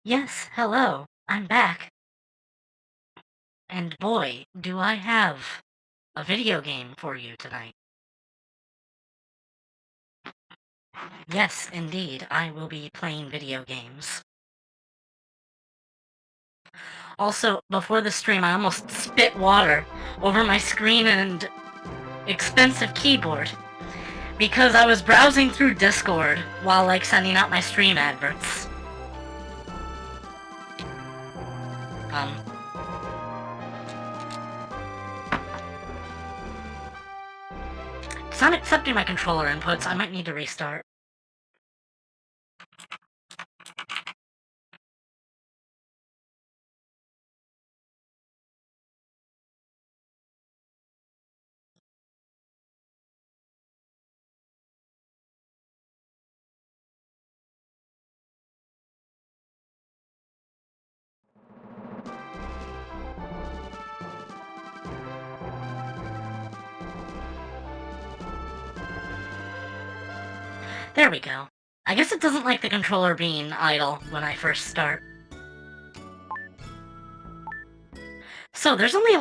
Yes, hello. I'm back. And boy, do I have a video game for you tonight. Yes, indeed, I will be playing video games. Also, before the stream, I almost spit water over my screen and expensive keyboard because I was browsing through Discord while, sending out my stream adverts. It's not accepting my controller inputs. I might need to restart. There we go. I guess it doesn't like the controller being idle when I first start. So, there's only,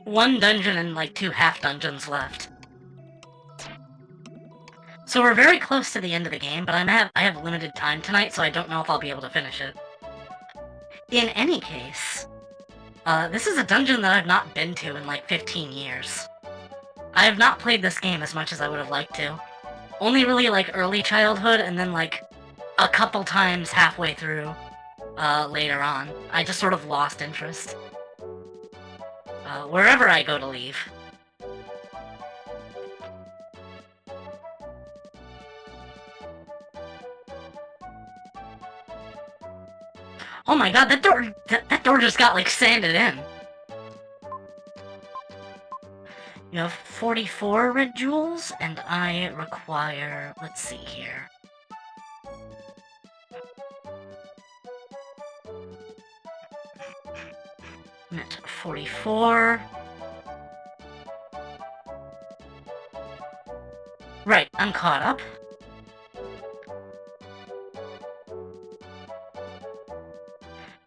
one dungeon and, 2 half-dungeons left. So we're very close to the end of the game, but I have limited time tonight, so I don't know if I'll be able to finish it. In any case, this is a dungeon that I've not been to in, 15 years. I have not played this game as much as I would have liked to. Only really, early childhood, and then, a couple times halfway through, later on. I just sort of lost interest. Wherever I go to leave. Oh my god, that door just got, sanded in. You have 44 red jewels, and I require... let's see here. I'm at 44. Right, I'm caught up.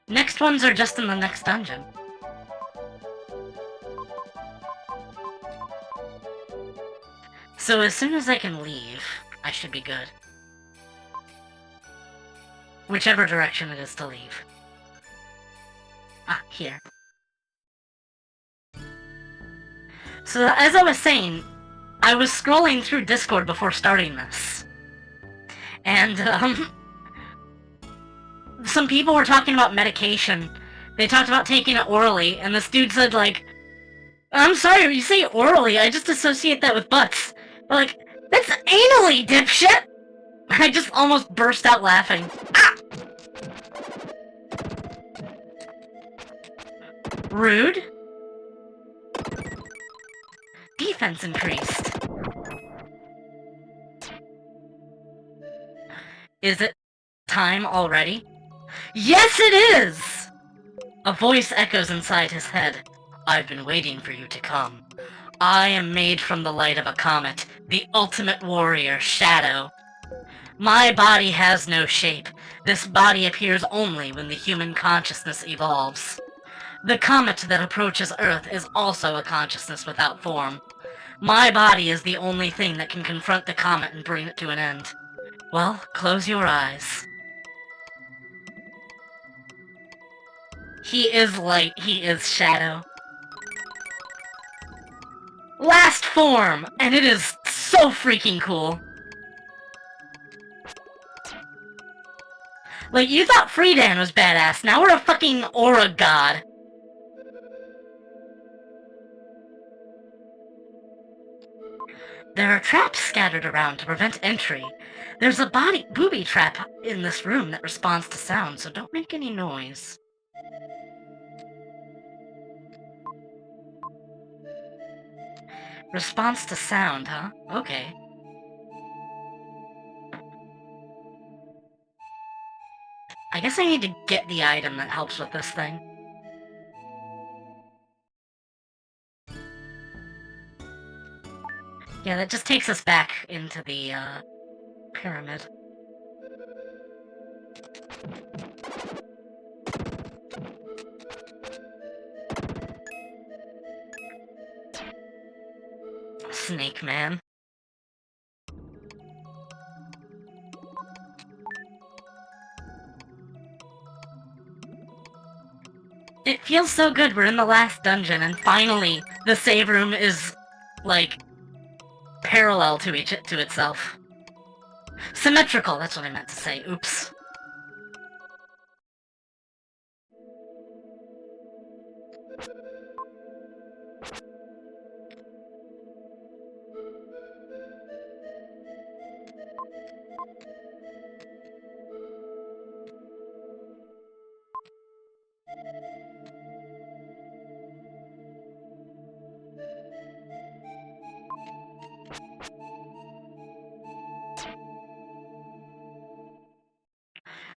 Next ones are just in the next dungeon. So as soon as I can leave, I should be good. Whichever direction it is to leave. Ah, here. So as I was saying, I was scrolling through Discord before starting this. And, some people were talking about medication. They talked about taking it orally, and this dude said, I'm sorry, when you say orally, I just associate that with butts. But, that's anally, dipshit! I just almost burst out laughing. Ah! Rude. Defense increased. Is it time already? Yes, it is! A voice echoes inside his head. I've been waiting for you to come. I am made from the light of a comet, the ultimate warrior, Shadow. My body has no shape. This body appears only when the human consciousness evolves. The comet that approaches Earth is also a consciousness without form. My body is the only thing that can confront the comet and bring it to an end. Well, close your eyes. He is light, he is shadow. Last form! And it is so freaking cool. You thought Freedan was badass, now we're a fucking aura god. There are traps scattered around to prevent entry. There's a booby trap in this room that responds to sound, so don't make any noise. Response to sound, huh? Okay. I guess I need to get the item that helps with this thing. Yeah, that just takes us back into the, pyramid. Snake Man. It feels so good, we're in the last dungeon, and finally, the save room is, like, parallel to itself. Symmetrical, that's what I meant to say, oops.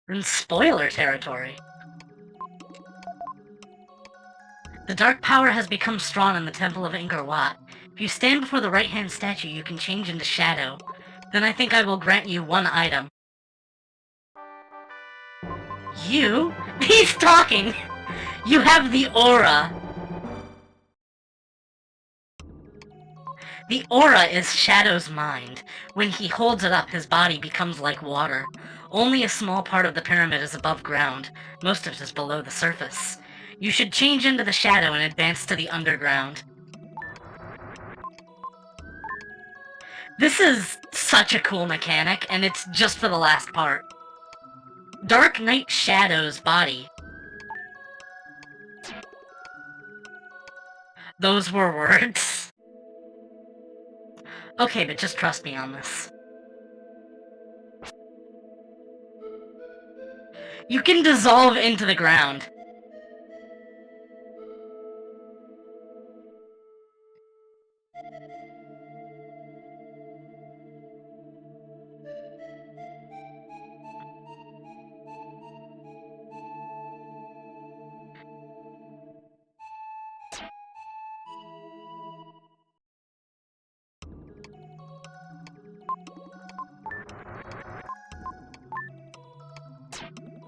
We're in spoiler territory. The dark power has become strong in the Temple of Angkor Wat. If you stand before the right-hand statue, you can change into shadow. Then I think I will grant you one item. You? He's talking! You have the aura. The aura is Shadow's mind. When he holds it up, his body becomes like water. Only a small part of the pyramid is above ground. Most of it is below the surface. You should change into the shadow and advance to the underground. This is such a cool mechanic, and it's just for the last part. Dark Knight Shadow's body. Those were words. Okay, but just trust me on this. You can dissolve into the ground.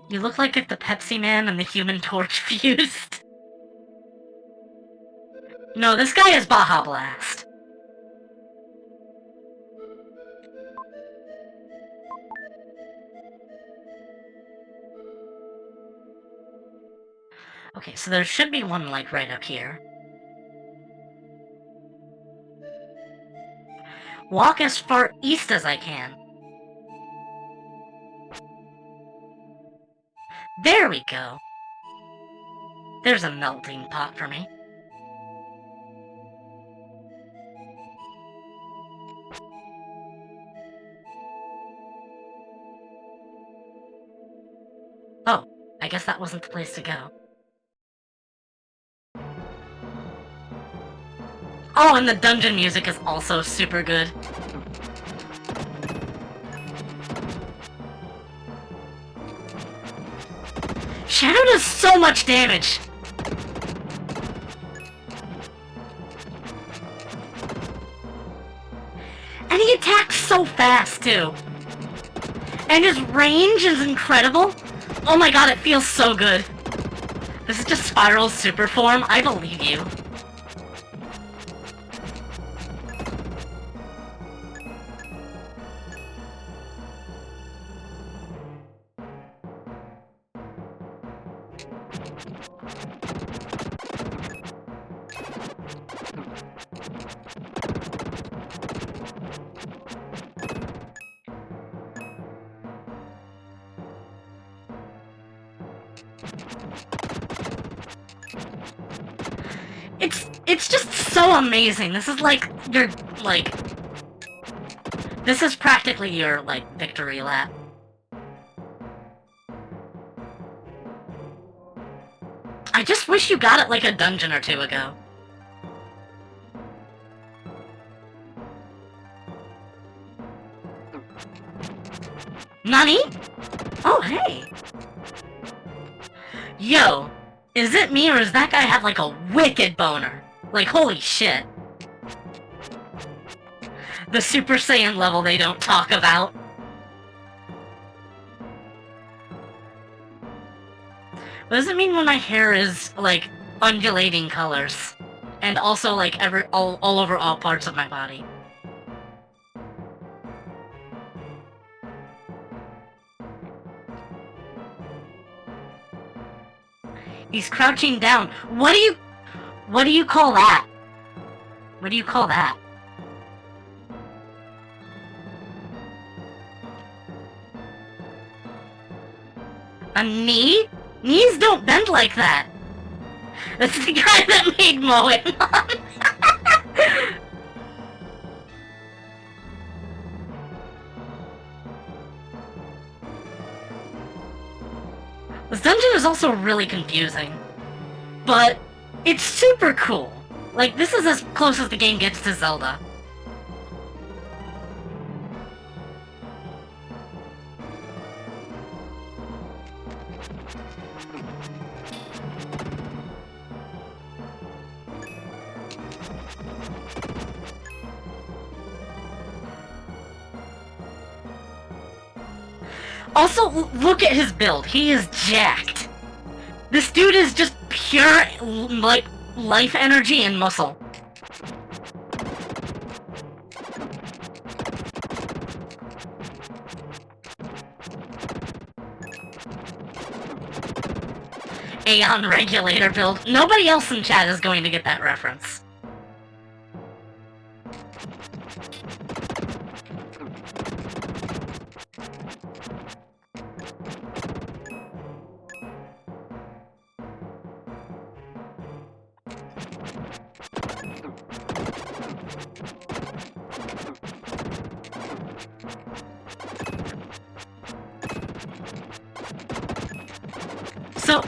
You look like if the Pepsi Man and the Human Torch fused. No, this guy is Baja Blast. Okay, so there should be one, like, right up here. Walk as far east as I can. There we go. There's a melting pot for me. Oh, I guess that wasn't the place to go. Oh, and the dungeon music is also super good. Shadow does so much damage! And he attacks so fast, too. And his range is incredible. Oh my god, it feels so good. This is just Spiral's super form. I believe you. It's just so amazing. This is like your, like... This is practically your, like, victory lap. I just wish you got it like a dungeon or two ago. Nani? Oh, hey. Yo, is it me or does that guy have like a wicked boner? Like, holy shit. The Super Saiyan level they don't talk about. What does it mean when my hair is, like, undulating colors? And also, like, all over all parts of my body. He's crouching down. What do you call that? What do you call that? A knee? Knees don't bend like that. That's the guy that made Moe. This dungeon is also really confusing. But it's super cool. Like, this is as close as the game gets to Zelda. Also, look at his build. He is jacked. This dude is just pure, like, life energy and muscle. Aeon regulator build. Nobody else in chat is going to get that reference. So,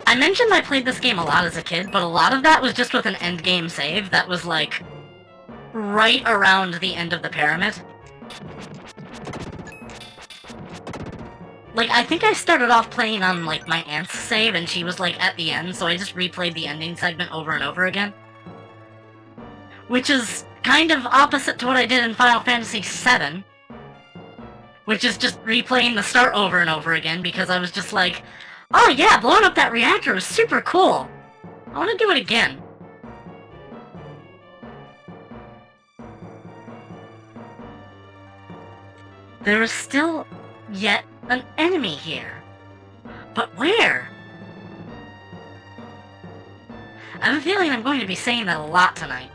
I mentioned I played this game a lot as a kid, but a lot of that was just with an endgame save that was, like, right around the end of the pyramid. Like, I think I started off playing on, like, my aunt's save, and she was, like, at the end, so I just replayed the ending segment over and over again. Which is kind of opposite to what I did in Final Fantasy VII. Which is just replaying the start over and over again, because I was just like, oh yeah, blowing up that reactor was super cool. I want to do it again. There is still yet an enemy here. But where? I have a feeling I'm going to be saying that a lot tonight.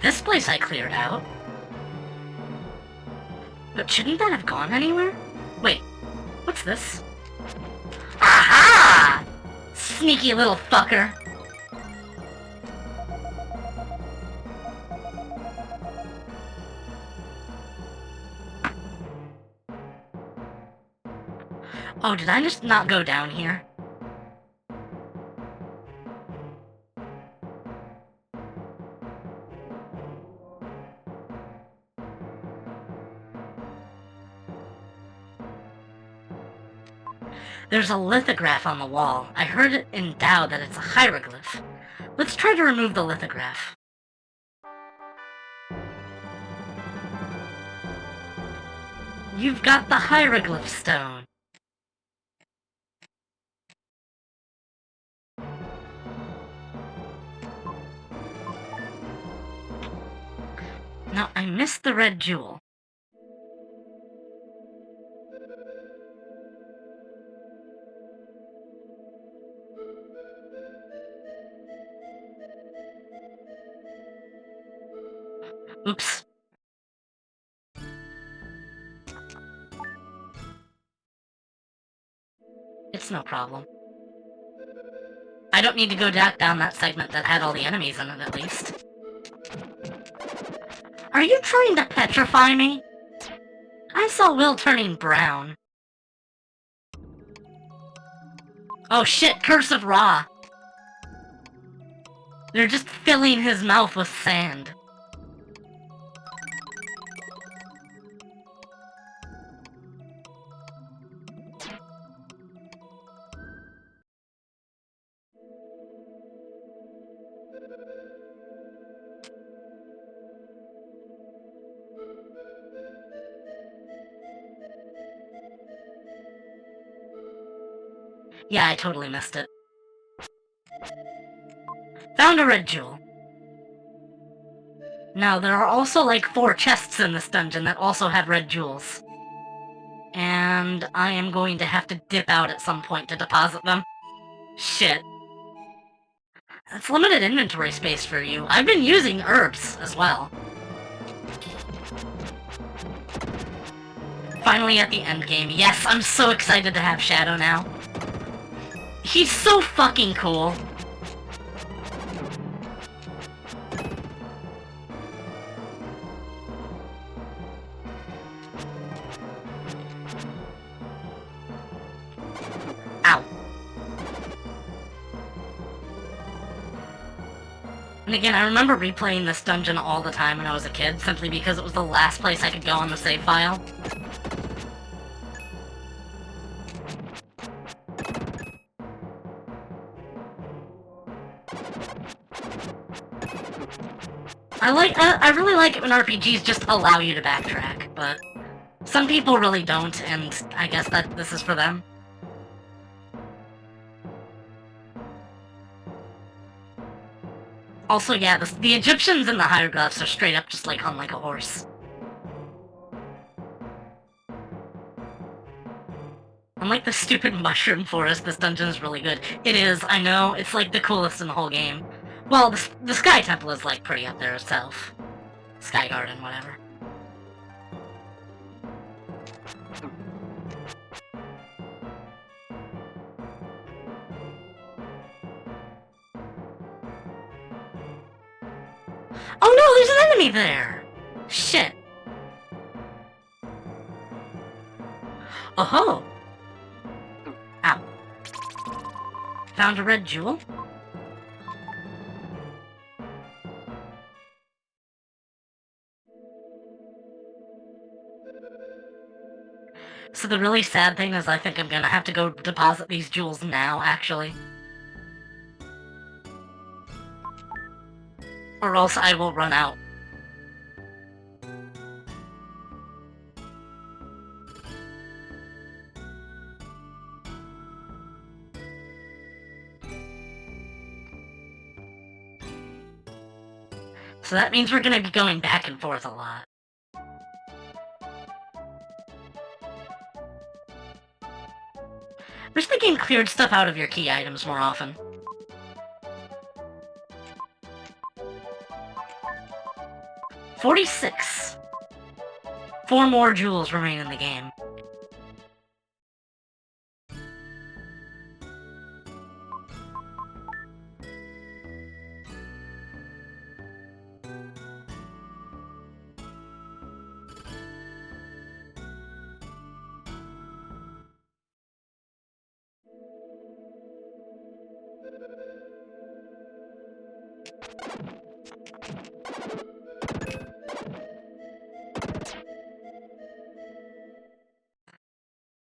This place I cleared out. But shouldn't that have gone anywhere? Wait, what's this? Aha! Sneaky little fucker. Oh, did I just not go down here? There's a lithograph on the wall. I heard it in Tao that it's a hieroglyph. Let's try to remove the lithograph. You've got the hieroglyph stone. Now, I missed the red jewel. Oops. It's no problem. I don't need to go down that segment that had all the enemies in it, at least. Are you trying to petrify me? I saw Will turning brown. Oh shit, Curse of Ra! They're just filling his mouth with sand. Yeah, I totally missed it. Found a red jewel. Now, there are also like 4 chests in this dungeon that also have red jewels. And I am going to have to dip out at some point to deposit them. Shit. That's limited inventory space for you. I've been using herbs as well. Finally at the end game. Yes, I'm so excited to have Shadow now. He's so fucking cool. Ow. And again, I remember replaying this dungeon all the time when I was a kid, simply because it was the last place I could go on the save file. I really like it when RPGs just allow you to backtrack, but some people really don't, and I guess that this is for them. Also, yeah, the Egyptians and the hieroglyphs are straight up just like on like a horse. Unlike the stupid mushroom forest, this dungeon is really good. It is, I know, it's like the coolest in the whole game. Well, the Sky Temple is like pretty up there itself. Sky Garden, whatever. Oh no, there's an enemy there! Shit. Oh-ho! Ow. Found a red jewel? So the really sad thing is I think I'm gonna have to go deposit these jewels now, actually. Or else I will run out. So that means we're gonna be going back and forth a lot. Wish the game cleared stuff out of your key items more often. $46. 4 more jewels remain in the game.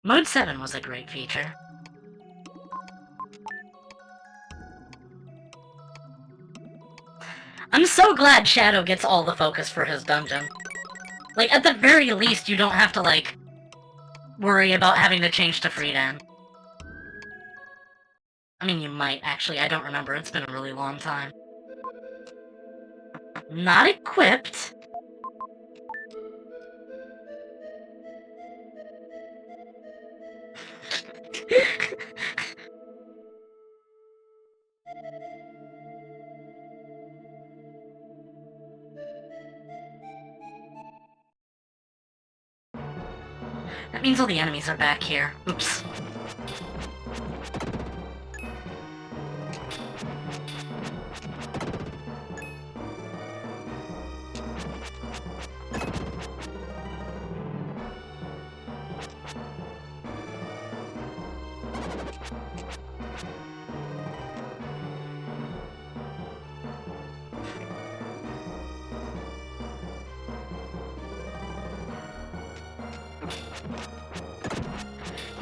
Mode 7 was a great feature. I'm so glad Shadow gets all the focus for his dungeon. Like, at the very least, you don't have to, like, worry about having to change to Freedan. I mean, you might, actually. I don't remember. It's been a really long time. Not equipped. That means all the enemies are back here. Oops.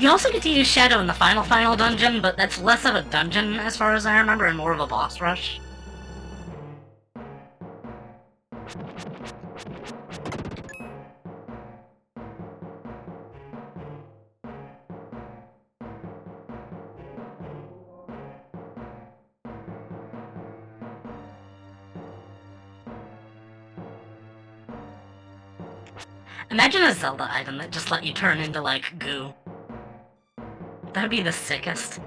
You also get to use Shadow in the final dungeon, but that's less of a dungeon as far as I remember and more of a boss rush. Imagine a Zelda item that just let you turn into, like, goo. That would be the sickest.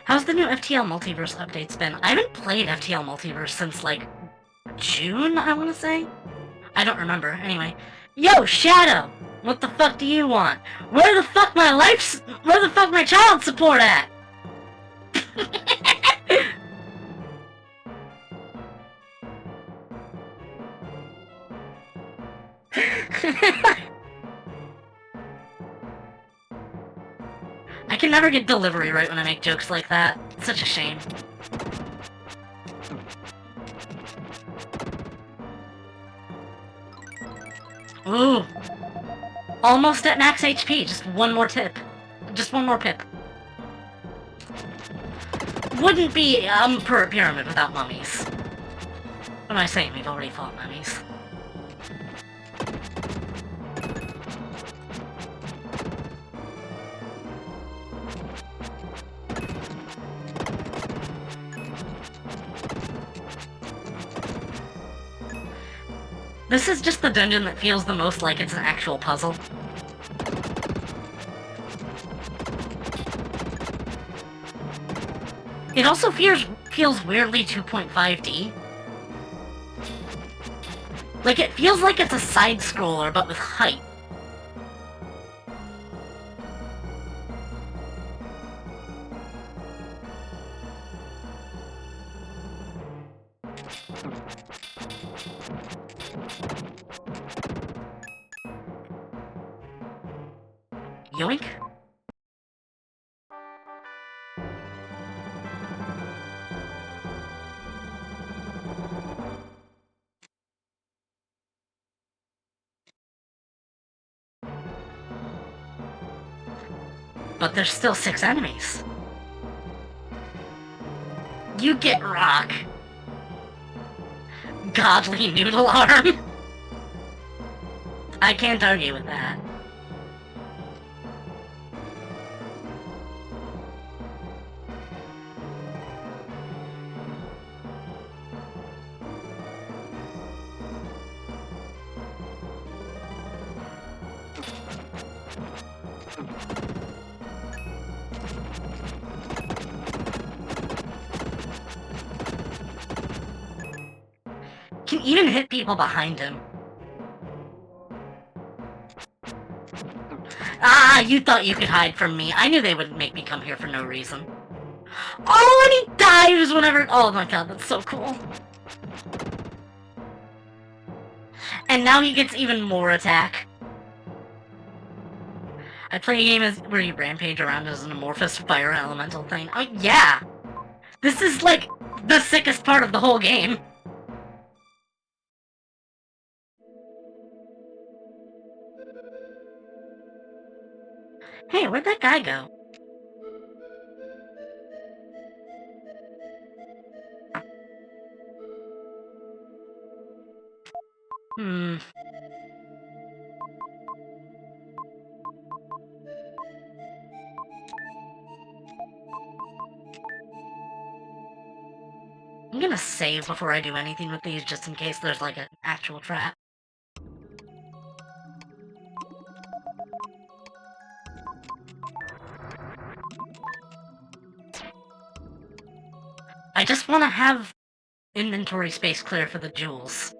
How's the new FTL Multiverse updates been? I haven't played FTL Multiverse since, like, June, I want to say? I don't remember. Anyway. Yo, Shadow! What the fuck do you want? Where the fuck my child support at? I can never get delivery right when I make jokes like that. It's such a shame. Ooh. Almost at max HP. Just one more tip. Just one more pip. Wouldn't be per pyramid without mummies. What am I saying? We've already fought mummies. This is just the dungeon that feels the most like it's an actual puzzle. It also feels weirdly 2.5D. Like, it feels like it's a side-scroller, but with height. Yoink. But there's still 6 enemies. You get rock. Godly noodle arm. I can't argue with that. Can even hit people behind him. Ah, you thought you could hide from me. I knew they would make me come here for no reason. Oh, and he dives whenever... Oh my god, that's so cool. And now he gets even more attack. I play a game where you rampage around as an amorphous fire elemental thing. Oh, yeah! This is, like, the sickest part of the whole game. Hey, where'd that guy go? I'm gonna save before I do anything with these, just in case there's, like, an actual trap. I just want to have inventory space clear for the jewels.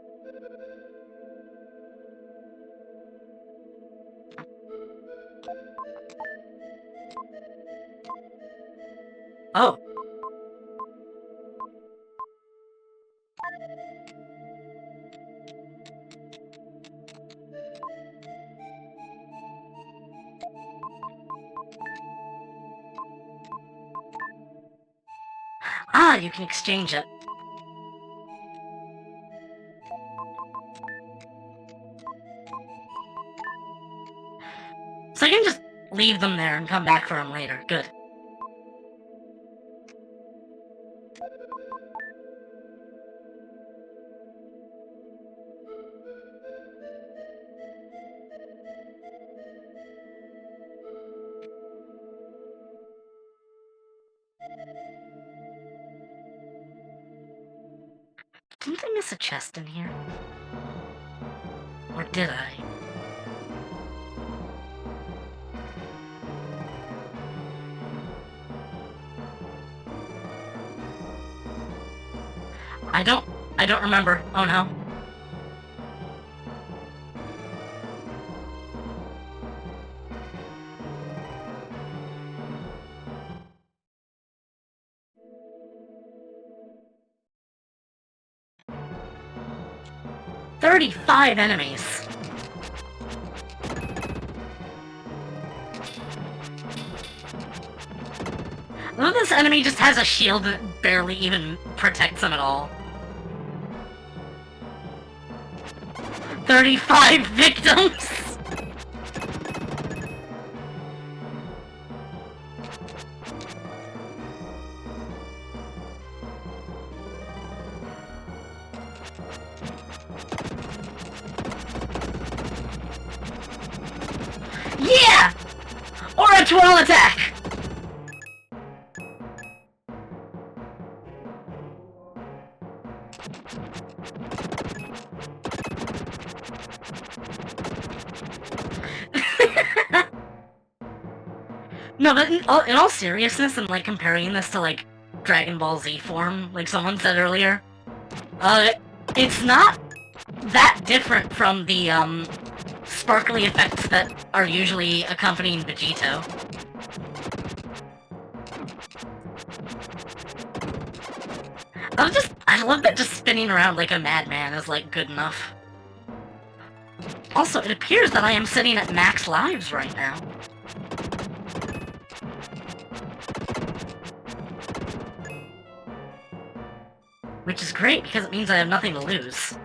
Oh. Ah, you can exchange it. So I can just leave them there and come back for them later. Good. Didn't I miss a chest in here? Or did I? I don't remember. Oh no. "35 enemies." I love this enemy just has a shield that barely even protects him at all. 35 victims! Yeah! Or a twirl attack! No, but in all seriousness, and like comparing this to like Dragon Ball Z form, like someone said earlier, it's not that different from the sparkly effects that are usually accompanying Vegito. I love that just spinning around like a madman is like good enough. Also, it appears that I am sitting at max lives right now. Which is great, because it means I have nothing to lose.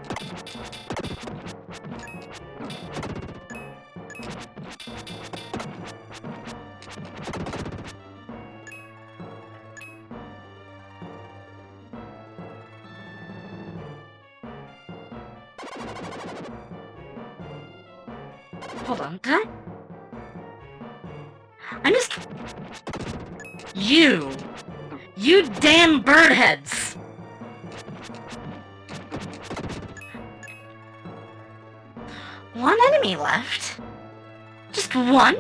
Hold on, did I? I missed... You! You damn birdheads! One enemy left? Just one?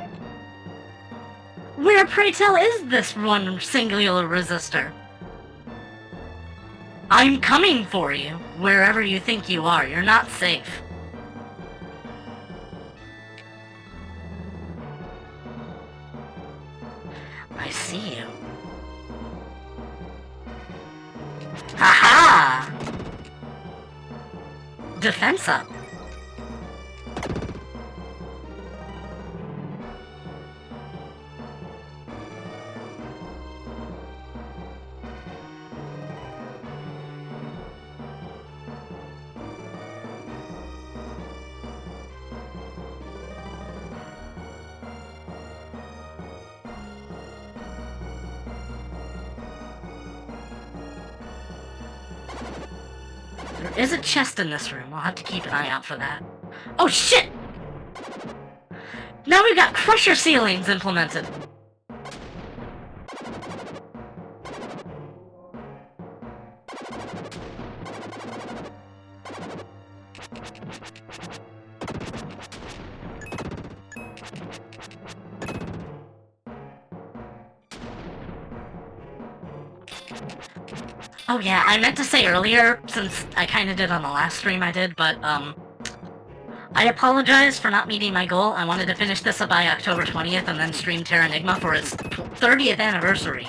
Where, pray tell, is this one singular resistor? I'm coming for you, wherever you think you are. You're not safe. I see you. Ha-ha! Defense up. There is a chest in this room. I'll have to keep an eye out for that. Oh shit! Now we've got crusher ceilings implemented. Oh yeah, I meant to say earlier, since I kinda did on the last stream I did, but, I apologize for not meeting my goal. I wanted to finish this up by October 20th and then stream Terra Enigma for its 30th anniversary.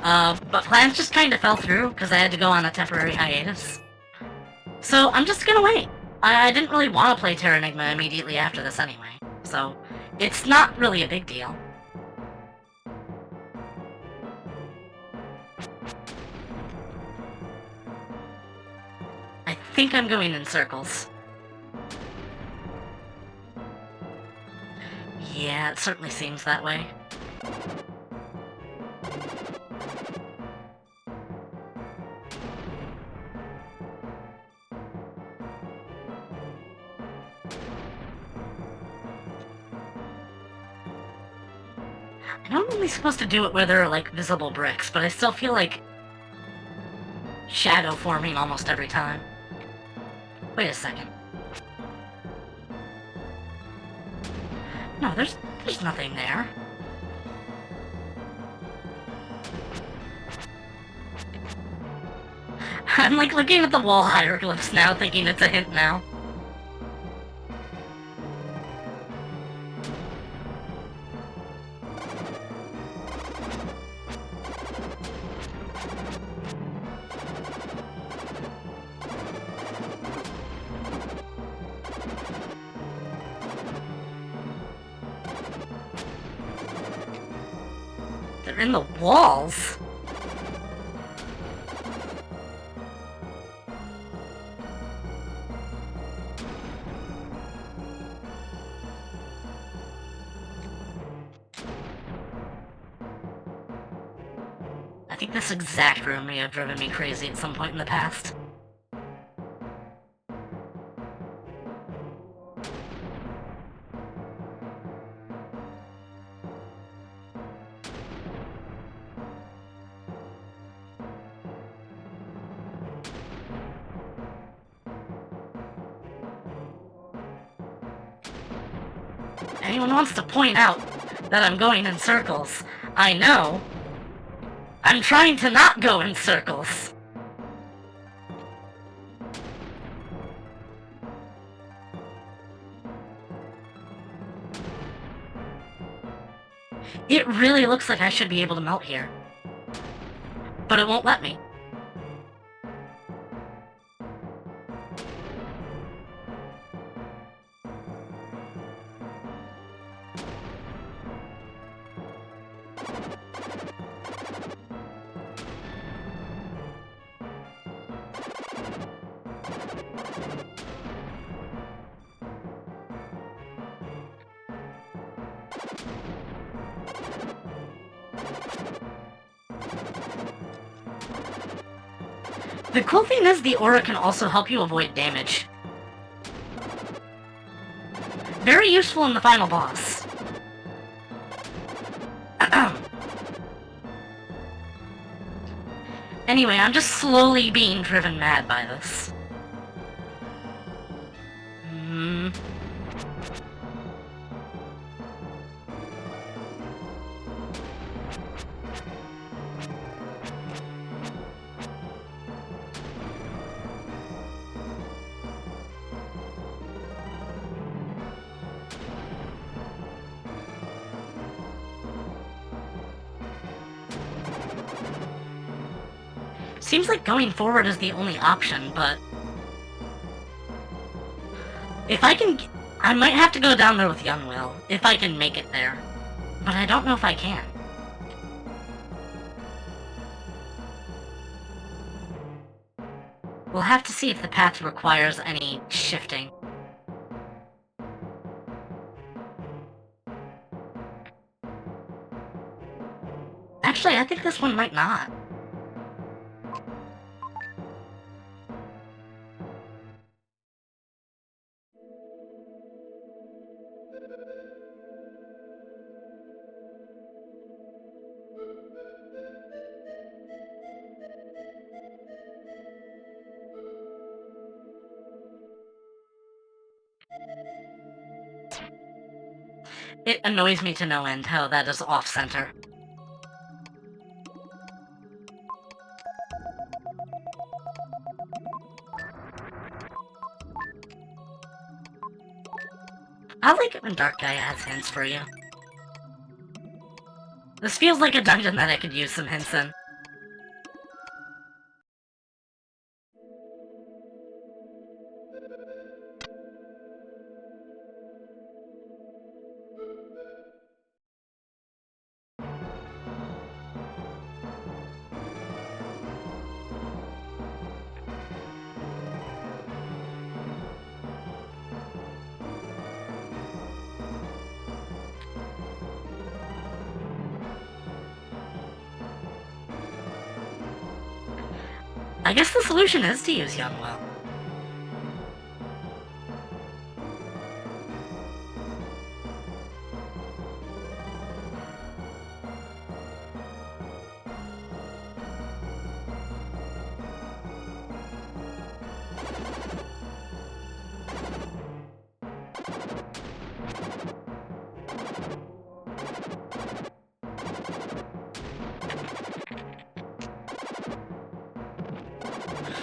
But plans just kinda fell through, because I had to go on a temporary hiatus. So, I'm just gonna wait. I didn't really want to play Terra Enigma immediately after this anyway, so it's not really a big deal. think I'm going in circles. Yeah, it certainly seems that way. I know I'm only supposed to do it where there are, like, visible bricks, but I still feel like shadow forming almost every time. Wait a second. No, there's nothing there. I'm, like, looking at the wall hieroglyphs now, thinking it's a hint now. They're in the walls? I think this exact room may have driven me crazy at some point in the past. Anyone wants to point out that I'm going in circles, I know. I'm trying to not go in circles. It really looks like I should be able to melt here. But it won't let me. The cool thing is the aura can also help you avoid damage. Very useful in the final boss. Anyway, I'm just slowly being driven mad by this. Seems like going forward is the only option, but... if I can... I might have to go down there with Young Will, if I can make it there. But I don't know if I can. We'll have to see if the path requires any shifting. Actually, I think this one might not. It annoys me to no end how that is off-center. I like it when Dark Gaia has hints for you. This feels like a dungeon that I could use some hints in. I guess the solution is to use Youngwell.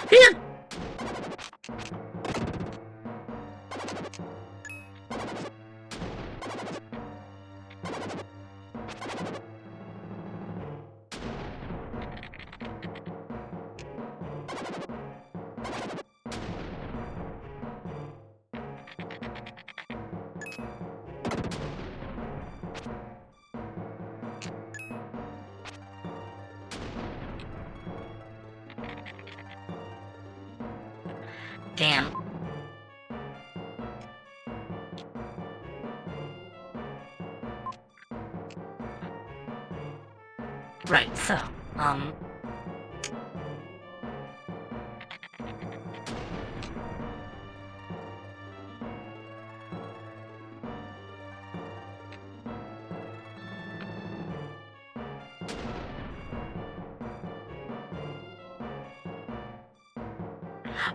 Here! Damn. Right, so,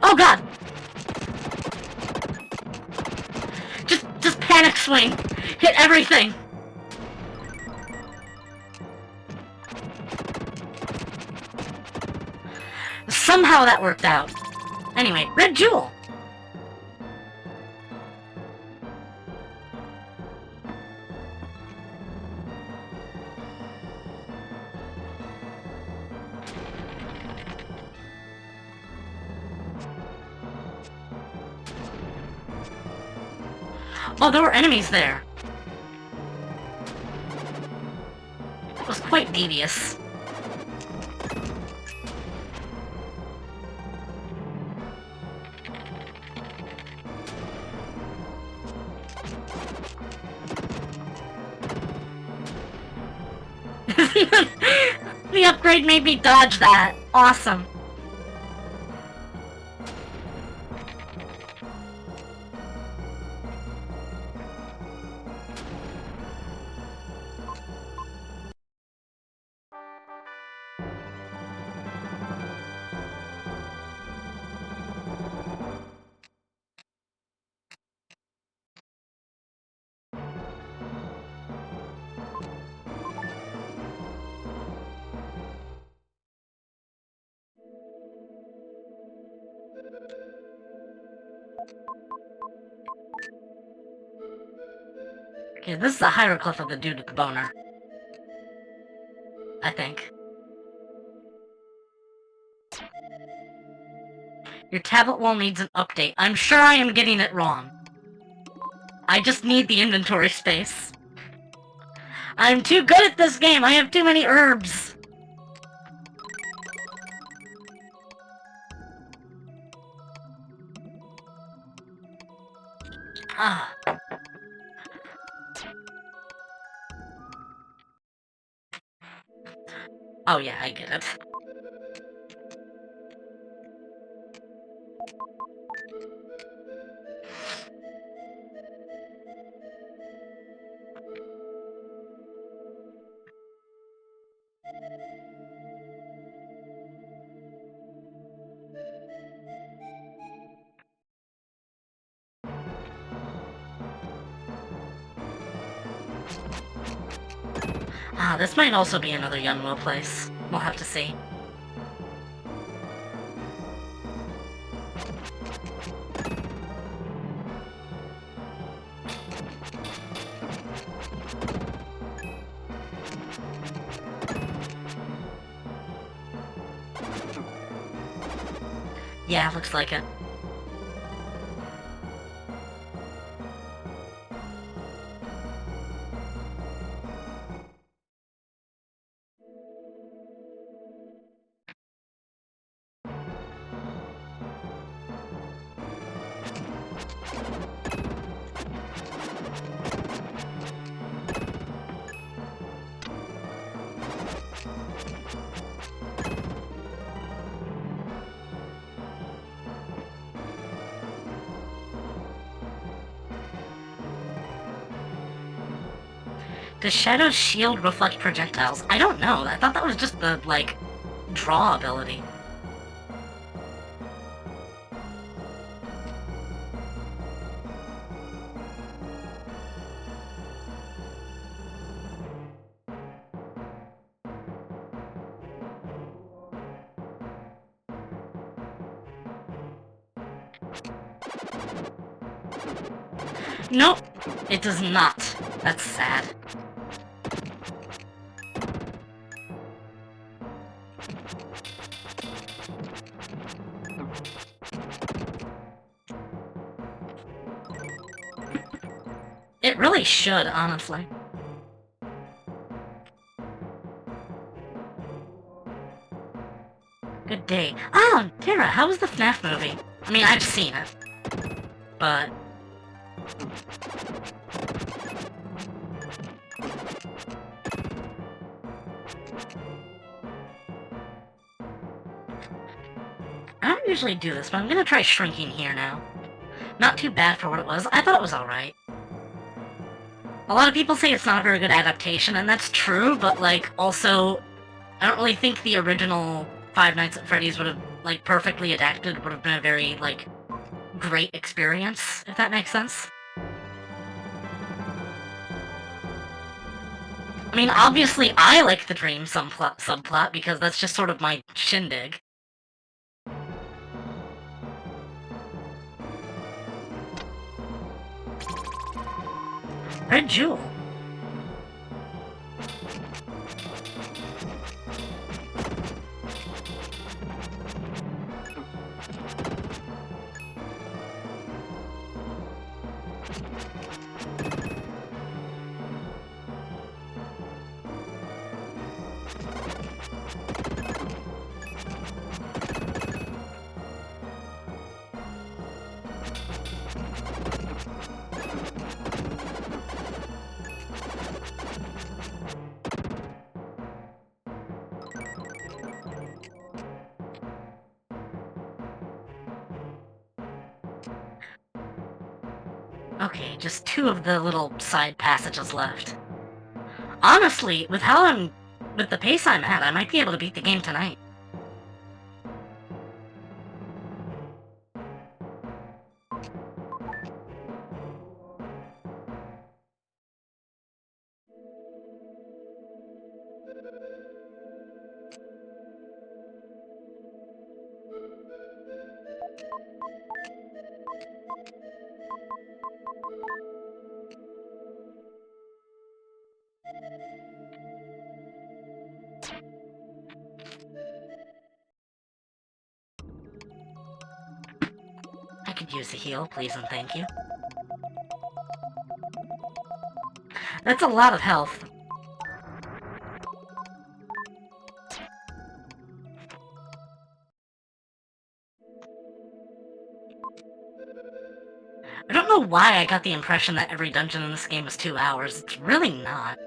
oh god! Just panic swing! Hit everything! Somehow that worked out. Anyway, Red Jewel! Oh, there were enemies there. It was quite devious. The upgrade made me dodge that. Awesome. Okay, this is the hieroglyph of the dude with the boner. I think. Your tablet wall needs an update. I'm sure I am getting it wrong. I just need the inventory space. I'm too good at this game! I have too many herbs! Ah. Oh yeah, I get it. Ah, this might also be another Yunwo place. We'll have to see. Yeah, looks like it. Does Shadow's shield reflect projectiles? I don't know. I thought that was just the, like, draw ability. Nope, it does not. That's sad. It really should, honestly. Good day. Oh, Tara, how was the FNAF movie? I mean, I've seen it. But... I don't usually do this, but I'm gonna try shrinking here now. Not too bad for what it was. I thought it was alright. A lot of people say it's not a very good adaptation, and that's true, but, like, also, I don't really think the original Five Nights at Freddy's would have, like, perfectly adapted, would have been a very, like, great experience, if that makes sense. I mean, obviously I like the dream subplot, because that's just sort of my shindig. Red Jewel. Okay, just 2 of the little side passages left. Honestly, with the pace I'm at, I might be able to beat the game tonight. I could use a heal, please and thank you. That's a lot of health. I don't know why I got the impression that every dungeon in this game was 2 hours. It's really not.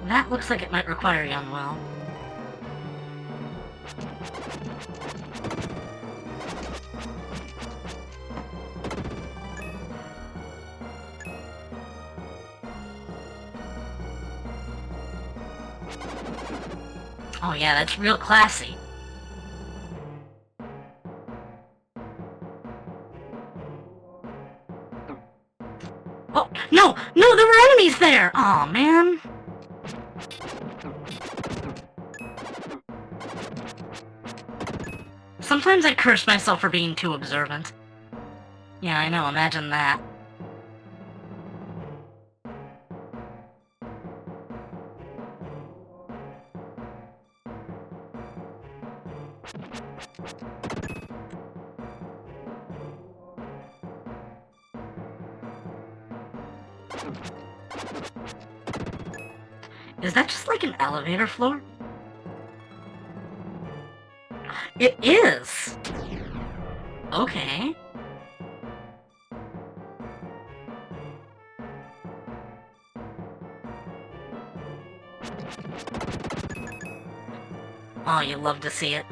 That looks like it might require young well. Oh yeah, that's real classy. Oh, no! No, there were enemies there! Aw, man. Sometimes I curse myself for being too observant. Yeah, I know, imagine that. Is that just like an elevator floor? It is! Okay. Oh, you love to see it.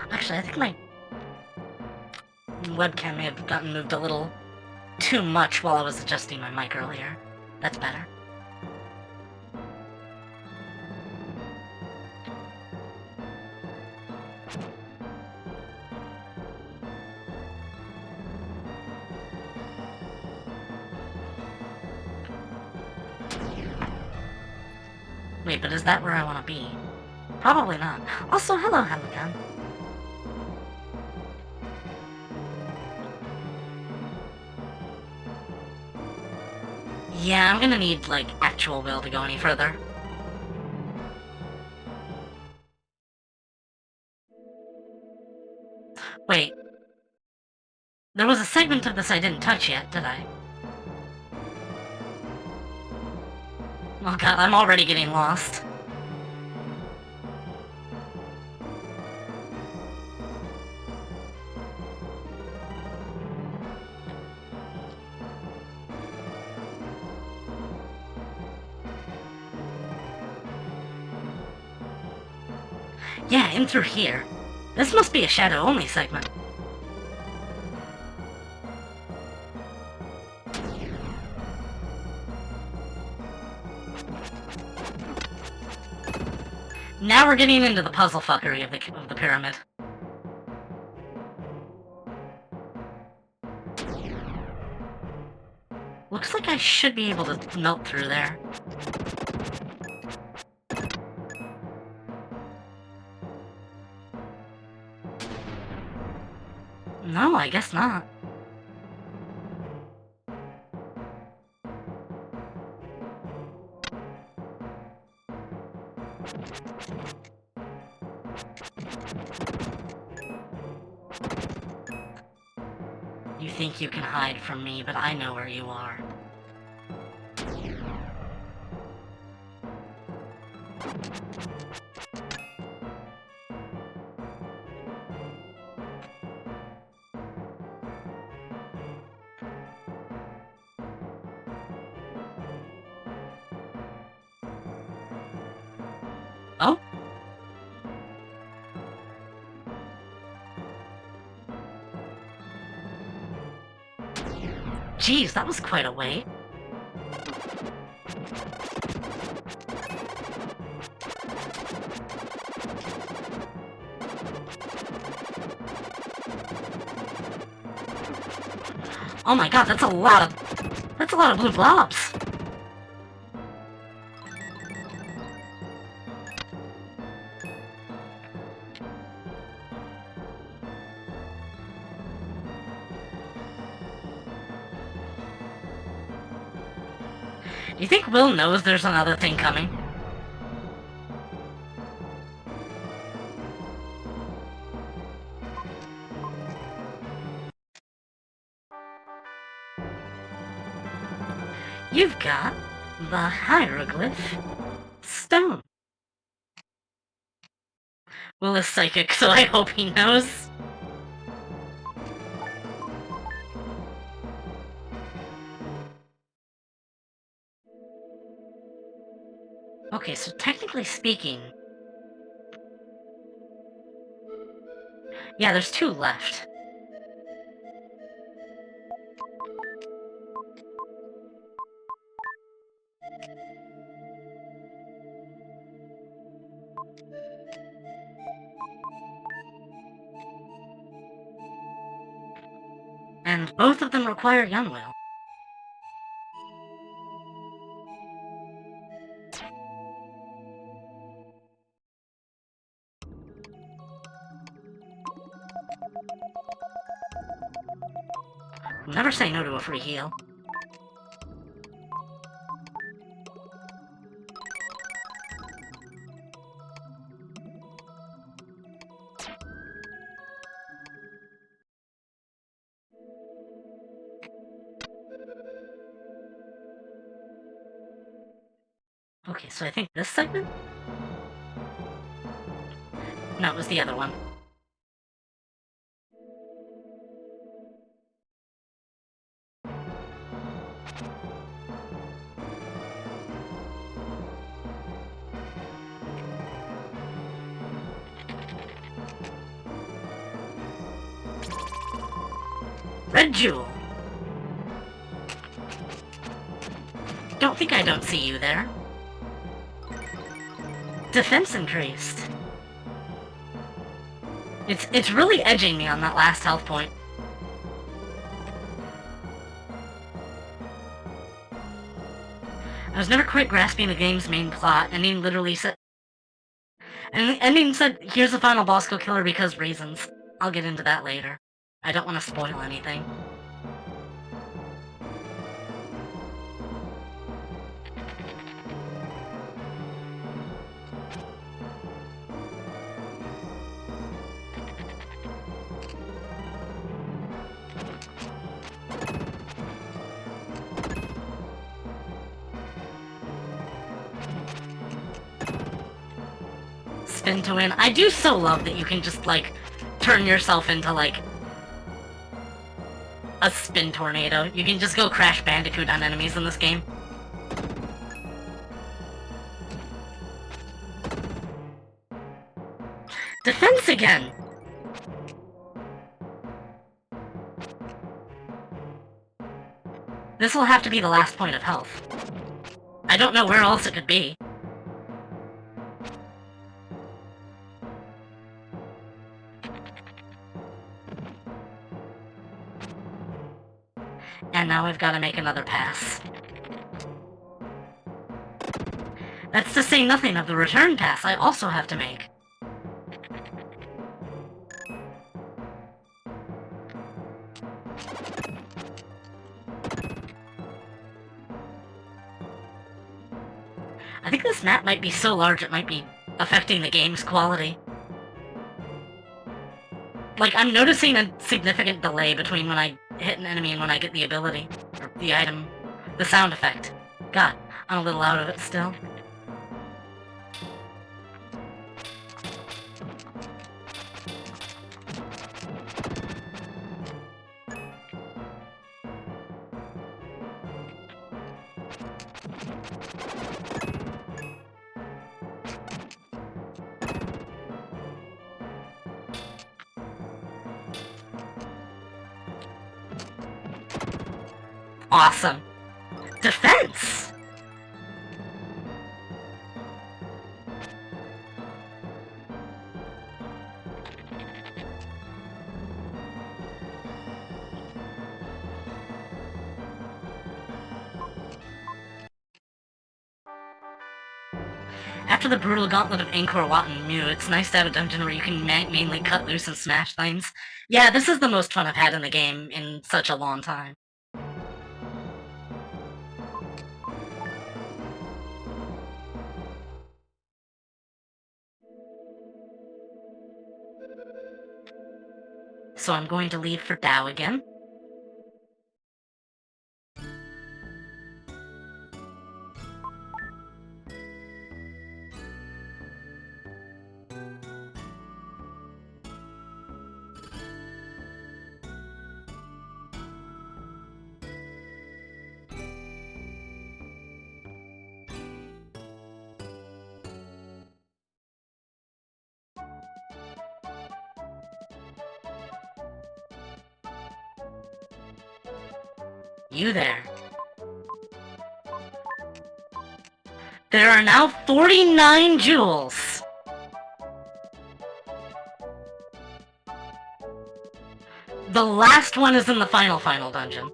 Actually, I think my webcam may have gotten moved a little too much while I was adjusting my mic earlier. That's better. Wait, but is that where I want to be? Probably not. Also, hello, Helican. Yeah, I'm gonna need, like, actual will to go any further. Wait. There was a segment of this I didn't touch yet, did I? Oh god, I'm already getting lost. Yeah, in through here. This must be a shadow-only segment. Now we're getting into the puzzle fuckery of the pyramid. Looks like I should be able to melt through there. No, I guess not. You think you can hide from me, but I know where you are. Oh? Jeez, that was quite a wait. Oh my god, that's a lot of blue blobs. You think Will knows there's another thing coming? You've got the hieroglyph stone. Will is psychic, so I hope he knows. Okay, so technically speaking... Yeah, there's 2 left. And both of them require young will. Never say no to a free heal. Okay, so I think this segment? No, it was the other one. Red Jewel! Don't think I don't see you there. Defense increased. It's really edging me on that last health point. I was never quite grasping the game's main plot. Ending literally said... And the ending said, here's the final boss, go kill her because reasons. I'll get into that later. I don't want to spoil anything. Spin to win. I do so love that you can just, like, turn yourself into, like, a spin tornado. You can just go Crash Bandicoot on enemies in this game. Defense again! This will have to be the last point of health. I don't know where else it could be. And now I've got to make another pass. That's to say nothing of the return pass I also have to make. I think this map might be so large it might be affecting the game's quality. Like, I'm noticing a significant delay between when I hit an enemy and when I get the ability, or the item, the sound effect. God, I'm a little out of it still. Awesome. Defense! After the brutal gauntlet of Angkor Wat and Mew, it's nice to have a dungeon where you can mainly cut loose and smash things. Yeah, this is the most fun I've had in the game in such a long time. So I'm going to leave for Dao again. You there. There are now 49 jewels! The last one is in the final dungeon.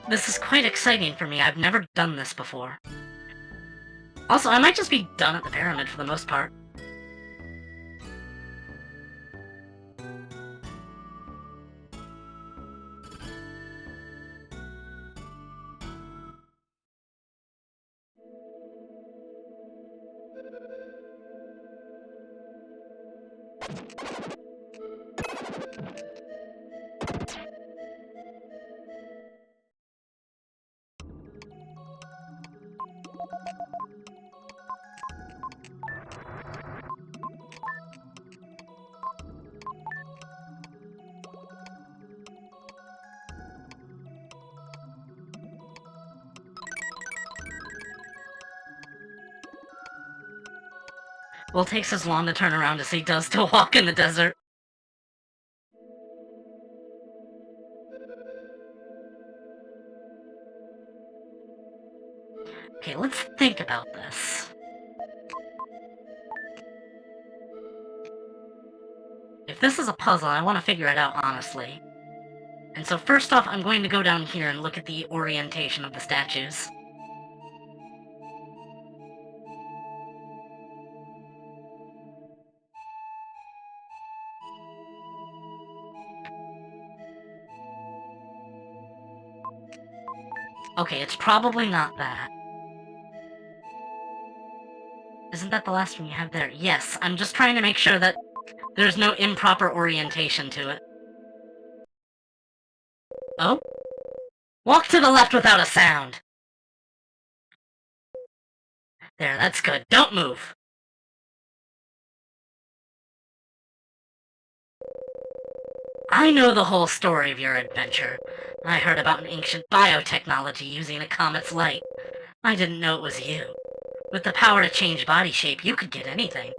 This is quite exciting for me. I've never done this before. Also, I might just be done at the pyramid for the most part. Well, it takes as long to turn around as he does to walk in the desert. Okay, let's think about this. If this is a puzzle, I want to figure it out honestly. And so first off, I'm going to go down here and look at the orientation of the statues. Okay, it's probably not that. Isn't that the last one you have there? Yes, I'm just trying to make sure that there's no improper orientation to it. Oh? Walk to the left without a sound! There, that's good. Don't move! I know the whole story of your adventure. I heard about an ancient biotechnology using a comet's light. I didn't know it was you. With the power to change body shape, you could get anything.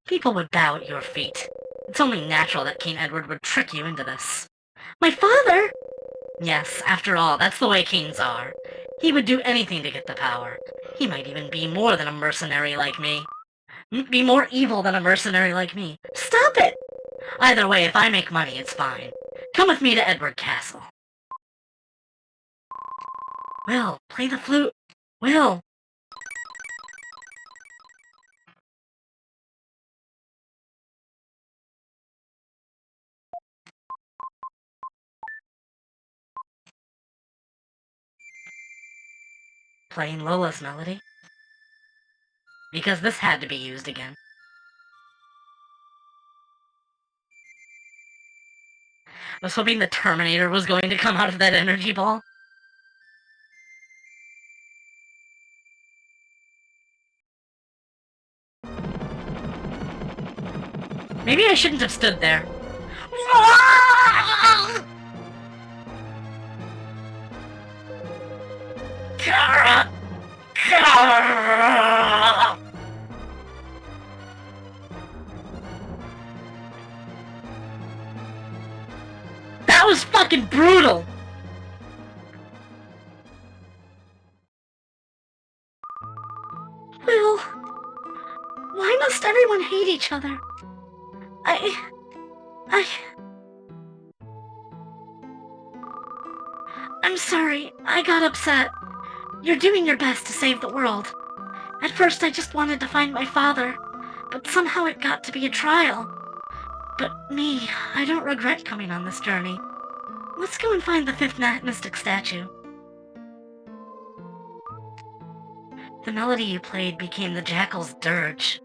People would bow at your feet. It's only natural that King Edward would trick you into this. My father? Yes, after all, that's the way kings are. He would do anything to get the power. He might even be more than a mercenary like me. Be more evil than a mercenary like me. Stop it! Either way, if I make money, it's fine. Come with me to Edward Castle. Will, play the flute. Will! Playing Lola's melody? Because this had to be used again. I was hoping the Terminator was going to come out of that energy ball. Maybe I shouldn't have stood there. Kara! Kara! That was fucking brutal! Will, why must everyone hate each other? I'm sorry, I got upset. You're doing your best to save the world. At first I just wanted to find my father, but somehow it got to be a trial. But me, I don't regret coming on this journey. Let's go and find the fifth mystic statue. The melody you played became the jackal's dirge.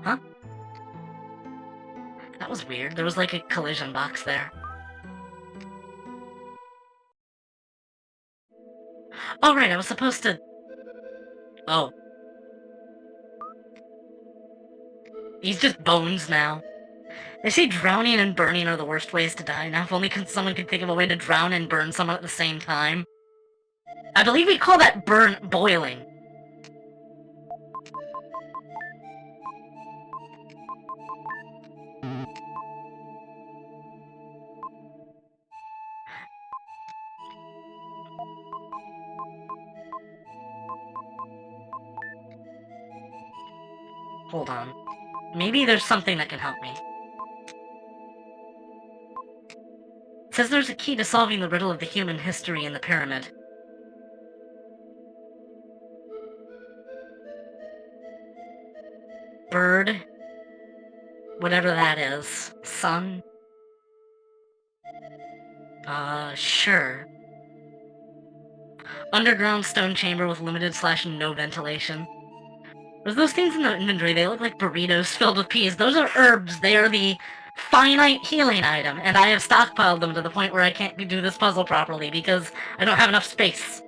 Huh? That was weird. There was like a collision box there. Oh right, I was supposed to... Oh. He's just bones now. They say drowning and burning are the worst ways to die. Now if only someone could think of a way to drown and burn someone at the same time. I believe we call that boiling. Hold on. Maybe there's something that can help me. It says there's a key to solving the riddle of the human history in the pyramid. Bird. Whatever that is. Sun. Sure. Underground stone chamber with limited/no ventilation. There's those things in the inventory, they look like burritos filled with peas. Those are herbs. They are the finite healing item, and I have stockpiled them to the point where I can't do this puzzle properly because I don't have enough space.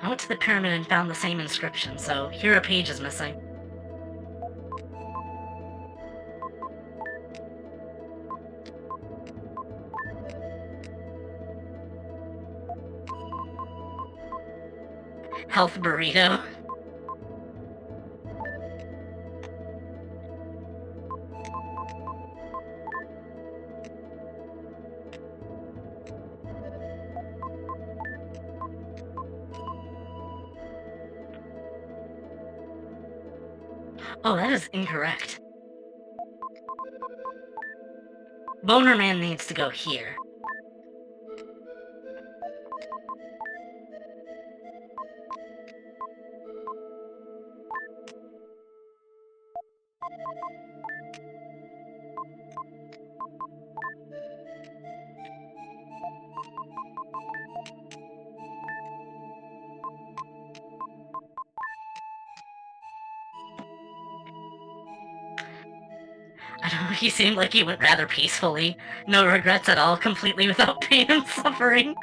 I went to the pyramid and found the same inscription, so here a page is missing. Health burrito. Oh, that is incorrect. Boner Man needs to go here. I don't know, he seemed like he went rather peacefully. No regrets at all, completely without pain and suffering.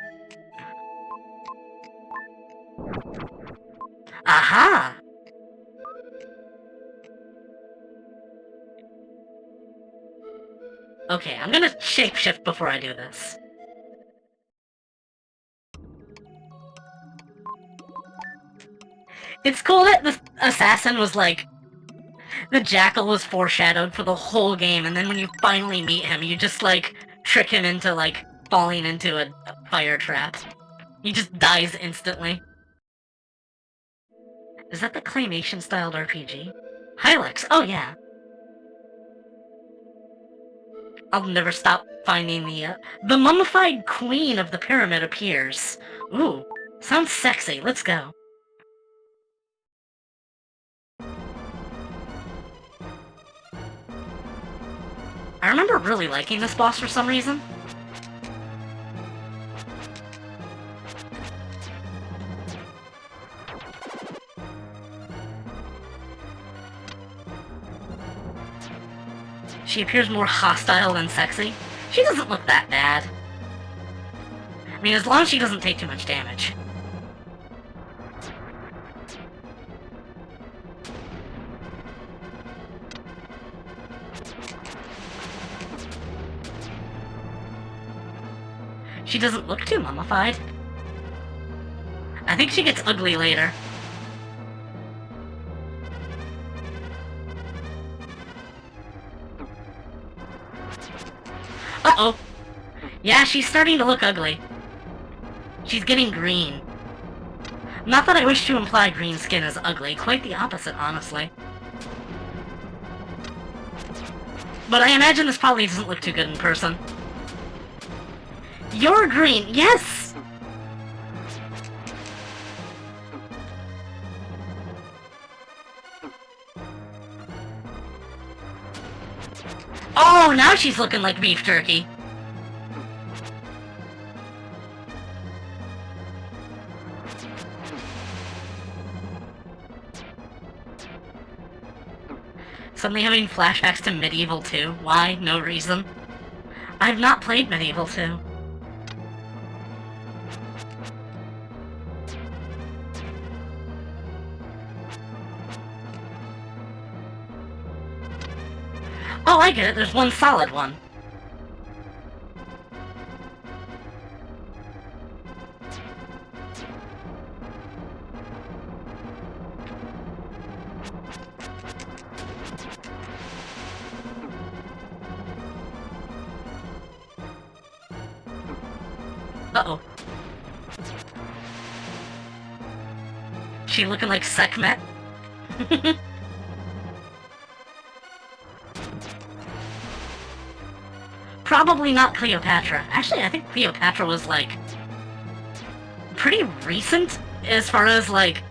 Aha! Okay, I'm gonna shapeshift before I do this. It's cool that the assassin was like... The jackal was foreshadowed for the whole game, and then when you finally meet him, you just, like, trick him into, like, falling into a fire trap. He just dies instantly. Is that the claymation-styled RPG? Hylex, oh yeah. I'll never stop finding the mummified queen of the pyramid appears. Ooh, sounds sexy, let's go. I remember really liking this boss for some reason. She appears more hostile than sexy. She doesn't look that bad. I mean, as long as she doesn't take too much damage. She doesn't look too mummified. I think she gets ugly later. Uh-oh. Yeah, she's starting to look ugly. She's getting green. Not that I wish to imply green skin is ugly, quite the opposite, honestly. But I imagine this probably doesn't look too good in person. You're green, yes! Oh, now she's looking like beef jerky. Suddenly having flashbacks to Medieval 2. Why? No reason. I've not played Medieval 2. Oh, I get it. There's one solid one. Uh-oh. She looking like Sekhmet? Probably not Cleopatra. Actually, I think Cleopatra was, like, pretty recent as far as, like,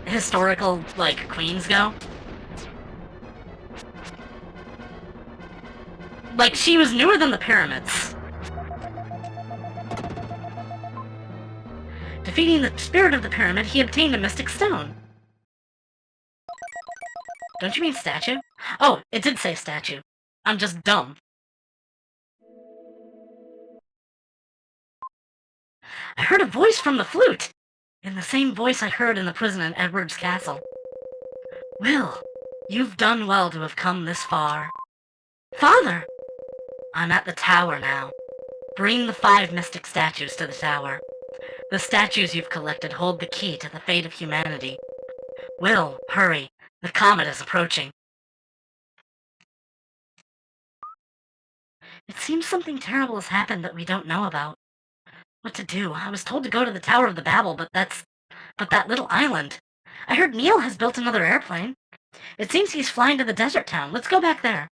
historical, like, queens go. Like, she was newer than the pyramids. Defeating the spirit of the pyramid, he obtained a mystic stone. Don't you mean statue? Oh, it did say statue. I'm just dumb. I heard a voice from the flute! In the same voice I heard in the prison in Edward's castle. Will, you've done well to have come this far. Father! I'm at the tower now. Bring the 5 mystic statues to the tower. The statues you've collected hold the key to the fate of humanity. Will, hurry. The comet is approaching. It seems something terrible has happened that we don't know about. What to do? I was told to go to the Tower of the Babel, but that little island. I heard Neil has built another airplane. It seems he's flying to the desert town. Let's go back there.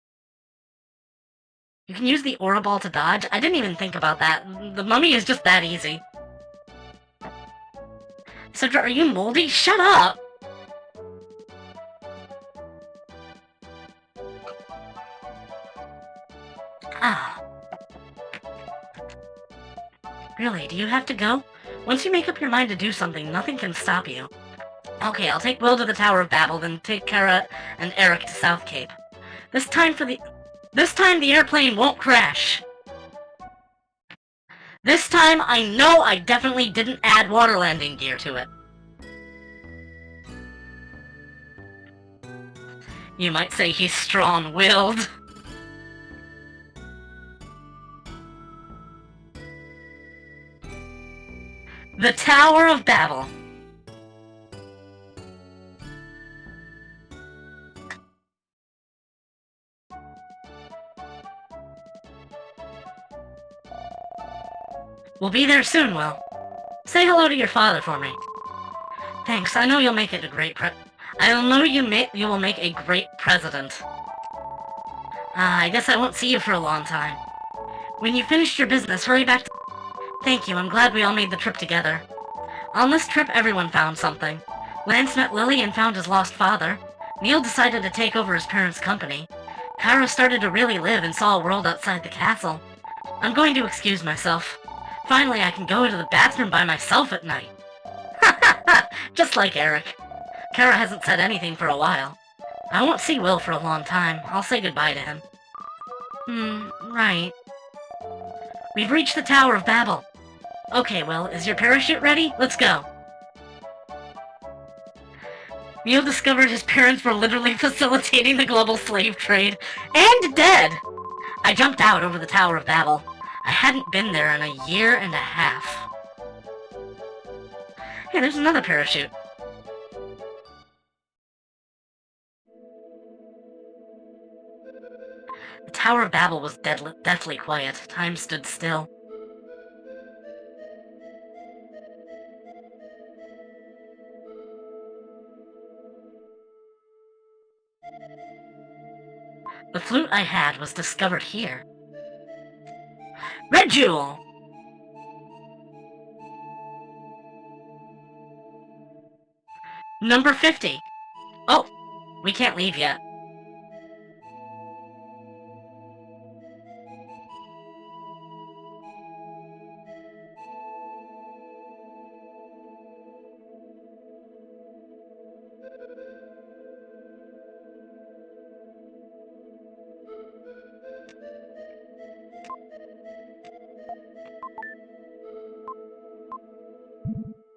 You can use the aura ball to dodge. I didn't even think about that. The mummy is just that easy. Sedra, are you moldy? Shut up! Ah. Really, do you have to go? Once you make up your mind to do something, nothing can stop you. Okay, I'll take Will to the Tower of Babel, then take Kara and Eric to South Cape. This time the airplane won't crash. This time I know I definitely didn't add water landing gear to it. You might say he's strong-willed. The Tower of Babel. We'll be there soon, Will. Say hello to your father for me. Thanks, I know you'll make it a great I know you will make a great president. I guess I won't see you for a long time. When you finished your business, hurry back to... Thank you, I'm glad we all made the trip together. On this trip, everyone found something. Lance met Lily and found his lost father. Neil decided to take over his parents' company. Kara started to really live and saw a world outside the castle. I'm going to excuse myself. Finally, I can go to the bathroom by myself at night. Just like Eric. Kara hasn't said anything for a while. I won't see Will for a long time. I'll say goodbye to him. Right. We've reached the Tower of Babel. Okay, Will, is your parachute ready? Let's go. Neil discovered his parents were literally facilitating the global slave trade. And dead! I jumped out over the Tower of Babel. I hadn't been there in a year and a half. Hey, there's another parachute. The Tower of Babel was deathly quiet. Time stood still. The flute I had was discovered here. Red Jewel! Number 50. Oh, we can't leave yet.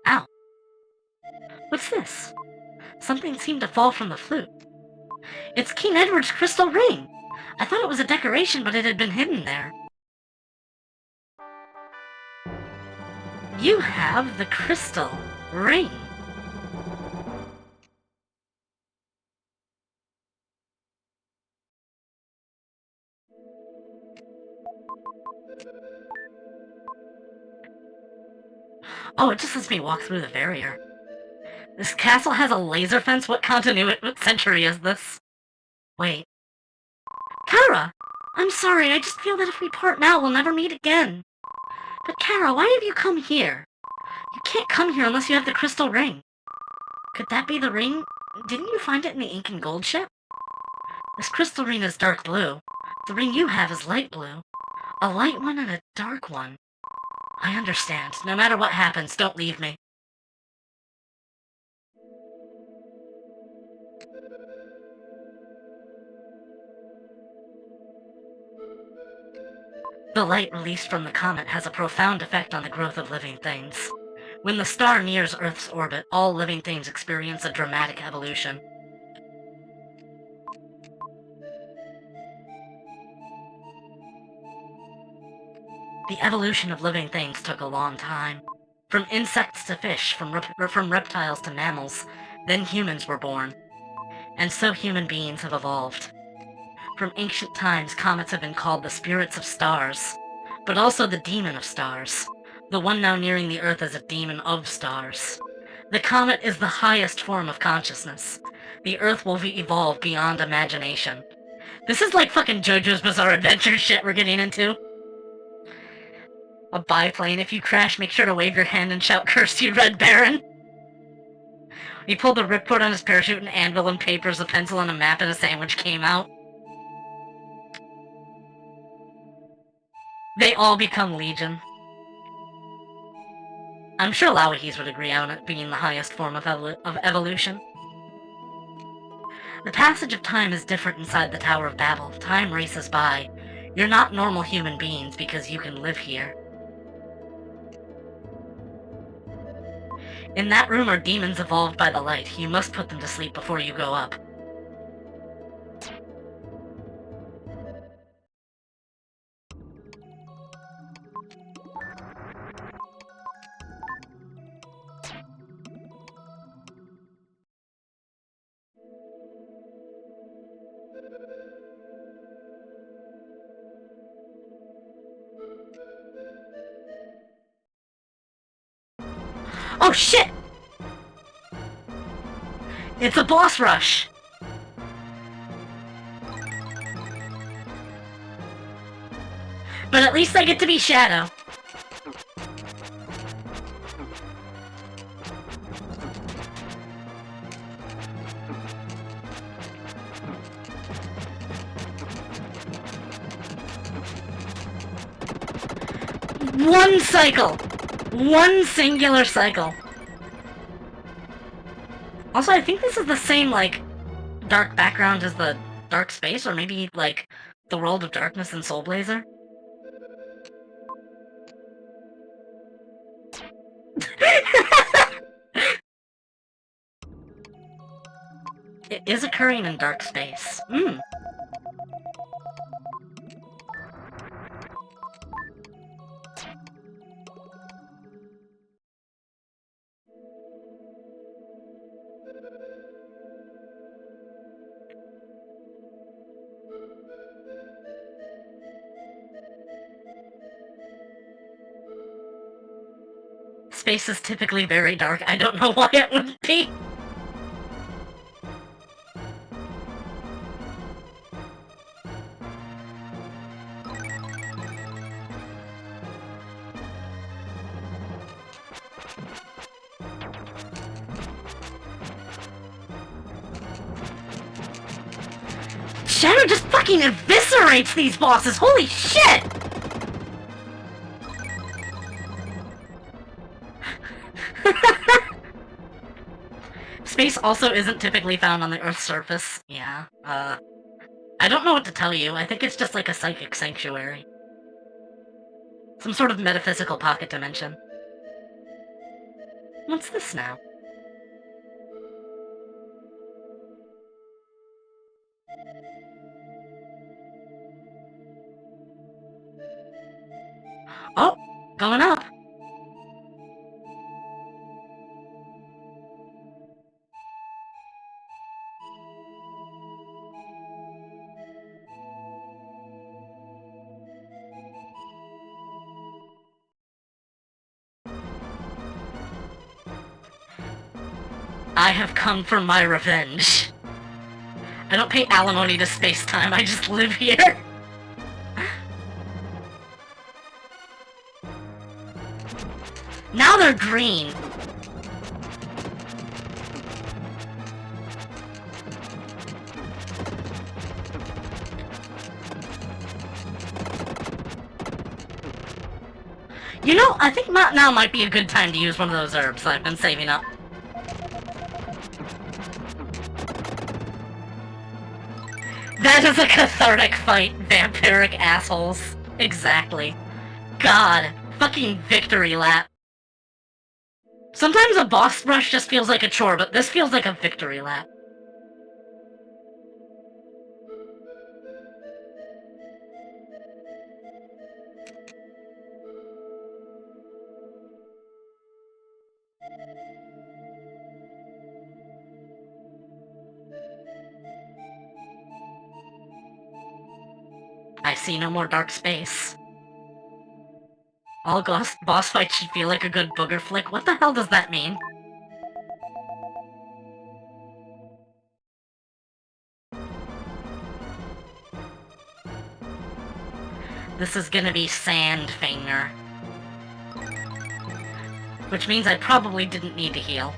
Ow. What's this? Something seemed to fall from the flute. It's King Edward's crystal ring! I thought it was a decoration, but it had been hidden there. You have the crystal ring. Oh, it just lets me walk through the barrier. This castle has a laser fence? What century is this? Wait. Kara! I'm sorry, I just feel that if we part now, we'll never meet again. But Kara, why have you come here? You can't come here unless you have the crystal ring. Could that be the ring? Didn't you find it in the ink and gold ship? This crystal ring is dark blue. The ring you have is light blue. A light one and a dark one. I understand. No matter what happens, don't leave me. The light released from the comet has a profound effect on the growth of living things. When the star nears Earth's orbit, all living things experience a dramatic evolution. The evolution of living things took a long time. From insects to fish, from reptiles to mammals, then humans were born. And so human beings have evolved. From ancient times, comets have been called the spirits of stars, but also the demon of stars. The one now nearing the Earth is a demon of stars. The comet is the highest form of consciousness. The Earth will evolve beyond imagination. This is like fucking JoJo's Bizarre Adventure shit we're getting into. A biplane, if you crash, make sure to wave your hand and shout, "Curse you, Red Baron!" He pulled the ripcord on his parachute, an anvil and papers, a pencil and a map, and a sandwich came out. They all become Legion. I'm sure Lawahis would agree on it being the highest form of evolution. The passage of time is different inside the Tower of Babel. Time races by. You're not normal human beings because you can live here. In that room are demons evolved by the light. You must put them to sleep before you go up. Oh shit! It's a boss rush! But at least I get to be Shadow. One cycle! One singular cycle. Also, I think this is the same, like, dark background as the dark space, or maybe, like, the World of Darkness and Soul Blazer. It is occurring in dark space. Space is typically very dark. I don't know why it wouldn't be. Shadow just fucking eviscerates these bosses! Holy shit! Space also isn't typically found on the Earth's surface. Yeah, I don't know what to tell you. I think it's just like a psychic sanctuary. Some sort of metaphysical pocket dimension. What's this now? Oh! Going up! I have come for my revenge. I don't pay alimony to space-time, I just live here. Now they're green. You know, I think now might be a good time to use one of those herbs I've been saving up. That is a cathartic fight, vampiric assholes. Exactly. God, fucking victory lap. Sometimes a boss rush just feels like a chore, but this feels like a victory lap. see no more dark space. All boss fights should feel like a good booger flick. What the hell does that mean? This is gonna be Sandfinger. Which means I probably didn't need to heal.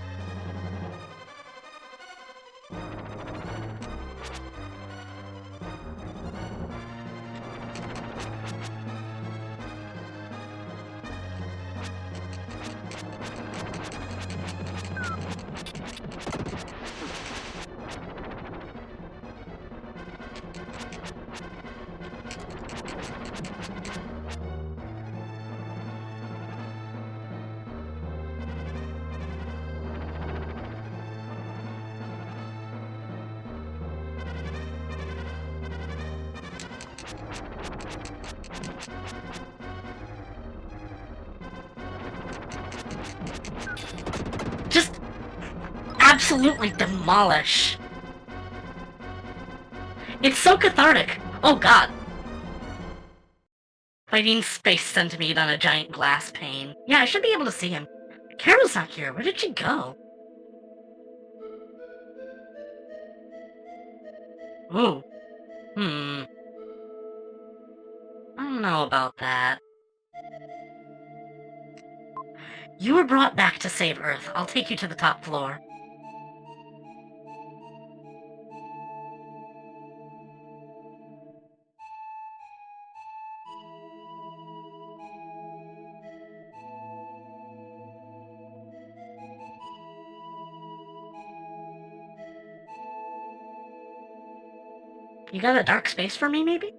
Just absolutely demolish. It's so cathartic. Oh god. Fighting Space Centipede on a giant glass pane. Yeah, I should be able to see him. Carol's not here. Where did she go? Ooh. I don't know about that. You were brought back to save Earth. I'll take you to the top floor. You got a dark space for me, maybe?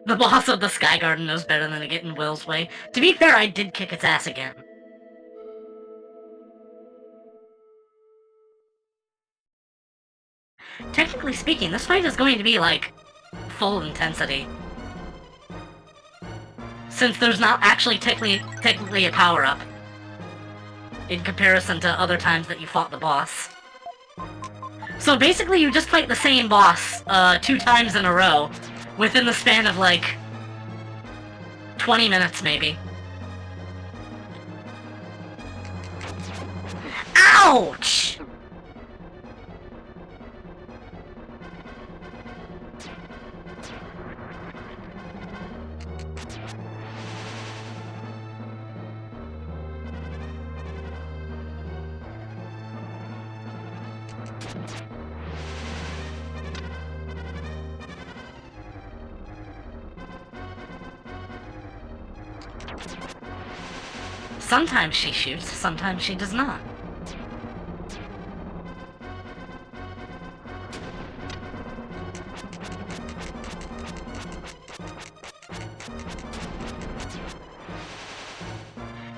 The boss of the Sky Garden knows better than to get in Will's way. To be fair, I did kick its ass again. Technically speaking, this fight is going to be, like, full intensity. Since there's not actually technically a power-up. In comparison to other times that you fought the boss. So basically you just fight the same boss, 2 times in a row. Within the span of, like, 20 minutes, maybe. Ouch! Sometimes she shoots, sometimes she does not.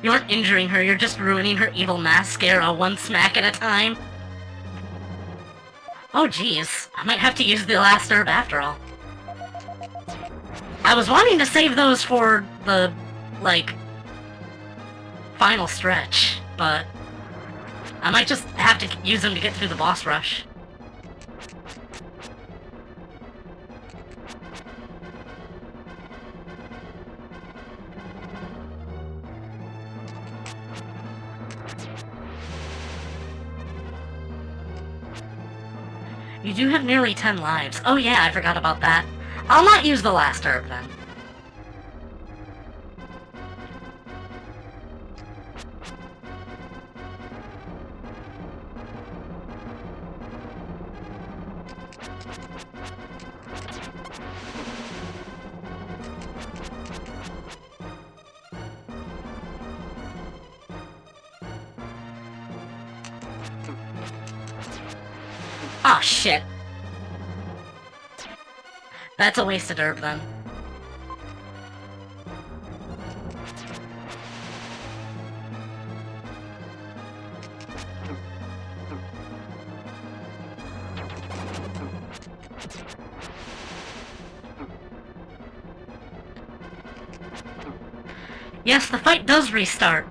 You aren't injuring her, you're just ruining her evil mascara one smack at a time. Oh jeez, I might have to use the last herb after all. I was wanting to save those for the, like, final stretch, but I might just have to use them to get through the boss rush. You do have nearly 10 lives. Oh yeah, I forgot about that. I'll not use the last herb then. Oh shit. That's a wasted herb then. Yes, the fight does restart.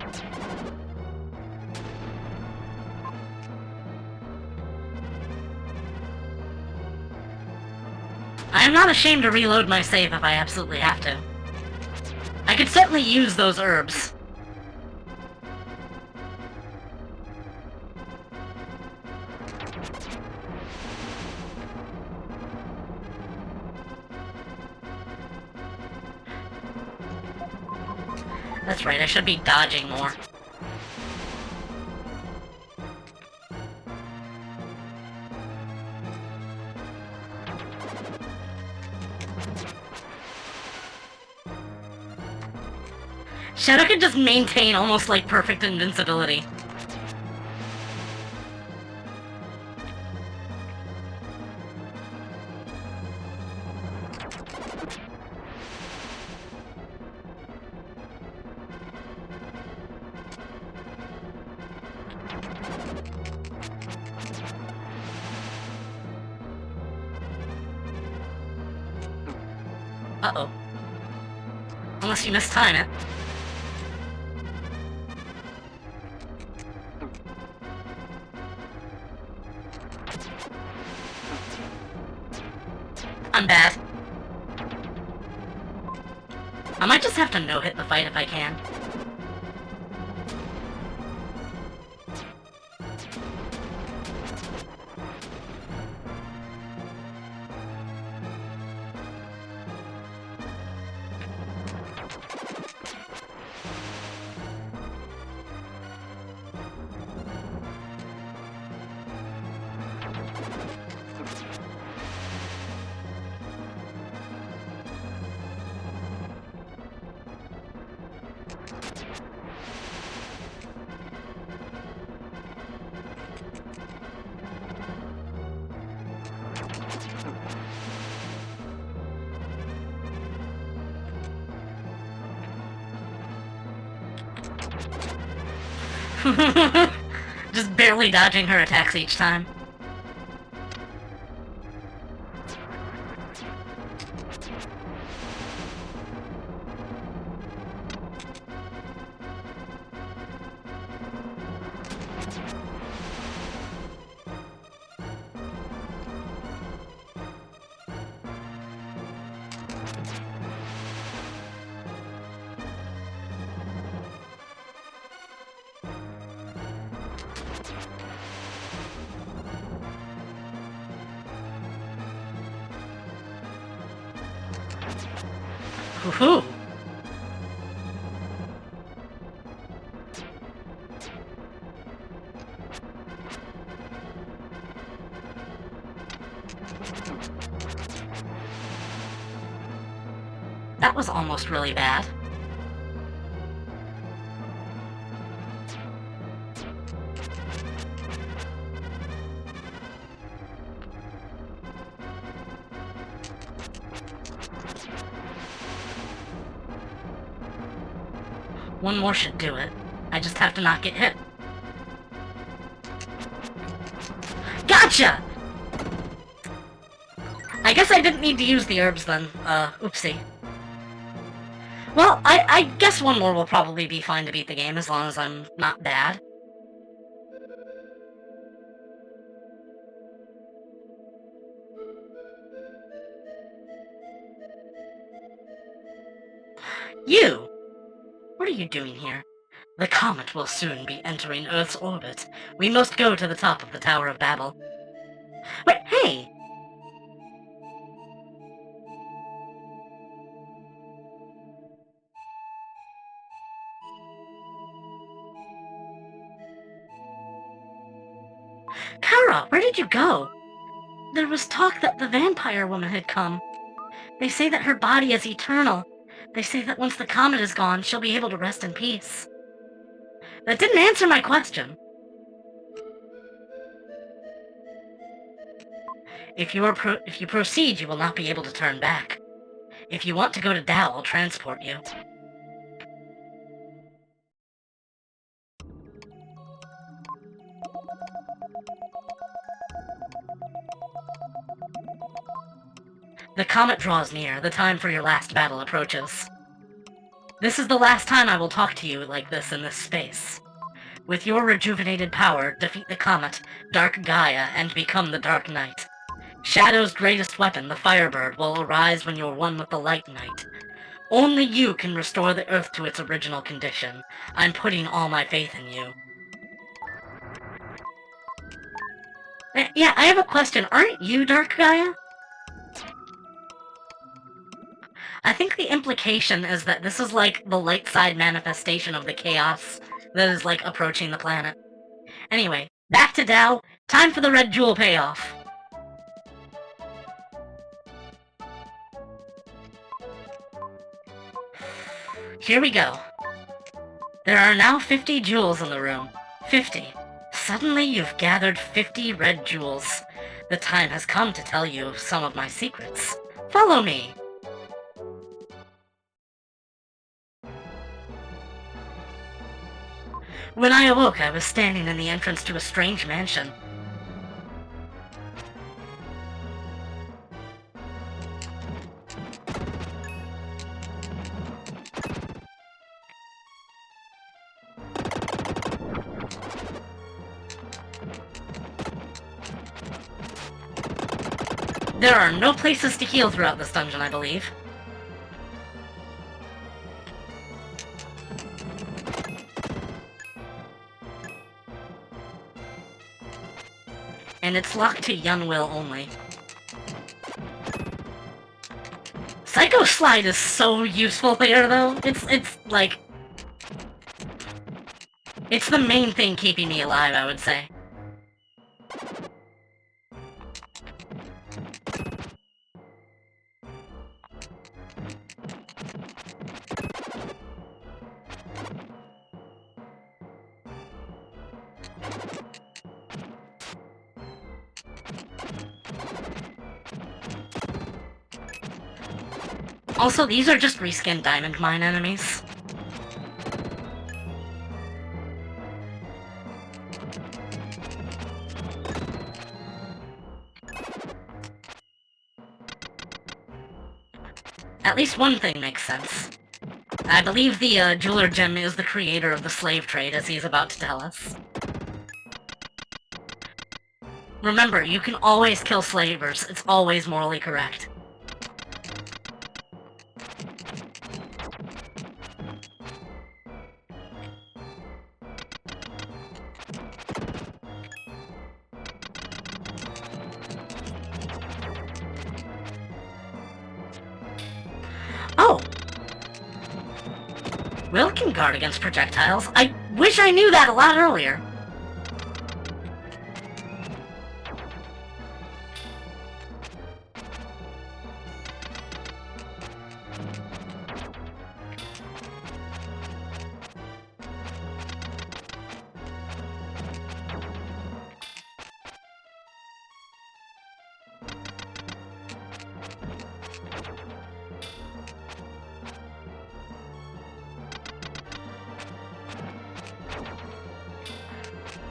I'm not ashamed to reload my save if I absolutely have to. I could certainly use those herbs. That's right, I should be dodging more. Shadow can just maintain almost like perfect invincibility. Uh-oh. Unless you mistime it. I'm bad. I might just have to no-hit the fight if I can. Just barely dodging her attacks each time. Woohoo! That was almost really bad. One more should do it. I just have to not get hit. Gotcha! I guess I didn't need to use the herbs then. Oopsie. Well, I guess one more will probably be fine to beat the game as long as I'm not bad. You! What are you doing here? The comet will soon be entering Earth's orbit. We must go to the top of the Tower of Babel. Wait, hey! Kara, where did you go? There was talk that the vampire woman had come. They say that her body is eternal. They say that once the comet is gone, she'll be able to rest in peace. That didn't answer my question. If you proceed, you will not be able to turn back. If you want to go to Tao, I'll transport you. The comet draws near. The time for your last battle approaches. This is the last time I will talk to you like this in this space. With your rejuvenated power, defeat the comet, Dark Gaia, and become the Dark Knight. Shadow's greatest weapon, the Firebird, will arise when you're one with the Light Knight. Only you can restore the Earth to its original condition. I'm putting all my faith in you. Yeah, I have a question. Aren't you Dark Gaia? I think the implication is that this is like the light side manifestation of the chaos that is like approaching the planet. Anyway, back to Tao. Time for the red jewel payoff. Here we go. There are now 50 jewels in the room. 50. Suddenly you've gathered 50 red jewels. The time has come to tell you some of my secrets. Follow me. When I awoke, I was standing in the entrance to a strange mansion. There are no places to heal throughout this dungeon, I believe. And it's locked to Yun Will only. Psycho Slide is so useful here, though. It's like... It's the main thing keeping me alive, I would say. Also, these are just reskinned Diamond Mine enemies. At least one thing makes sense. I believe the jeweler gem is the creator of the slave trade, as he's about to tell us. Remember, you can always kill slavers. It's always morally correct. Oh! Will can guard against projectiles. I wish I knew that a lot earlier.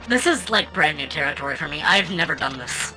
This is, like, brand new territory for me. I've never done this.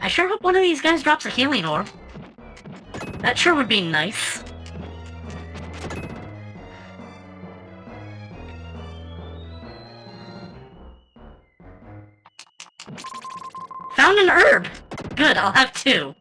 I sure hope one of these guys drops a healing orb. That sure would be nice. Found an herb! Good, I'll have two.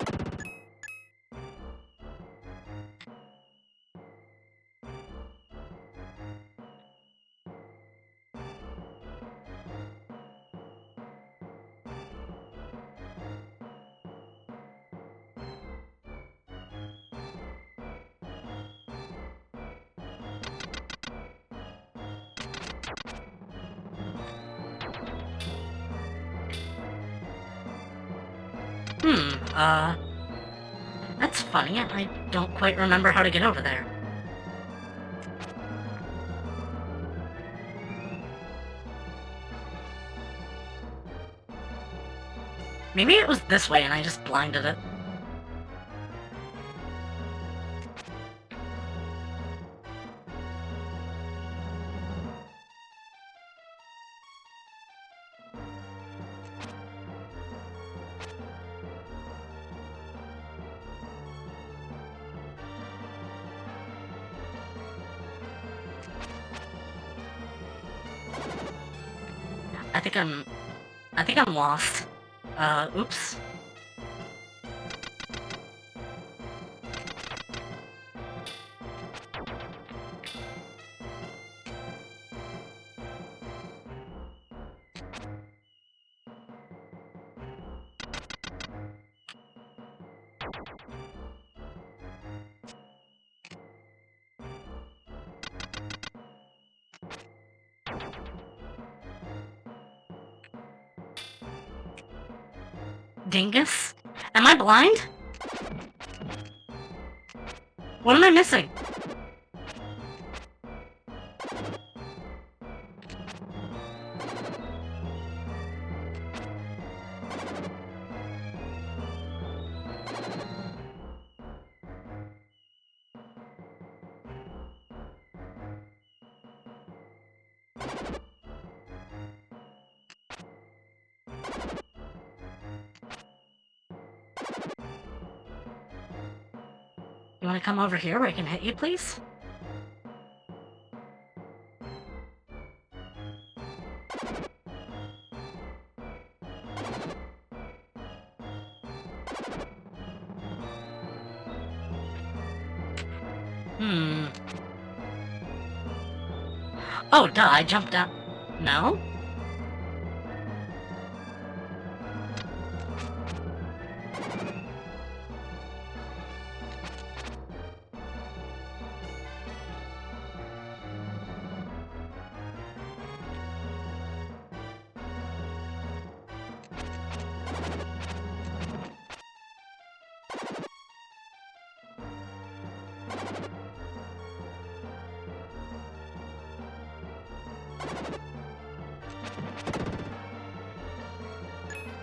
That's funny. I don't quite remember how to get over there. Maybe it was this way and I just blinded it. I think I'm lost. Oops. Dingus? Am I blind? What am I missing? You wanna come over here where I can hit you, please? Oh, duh, I jumped down. No?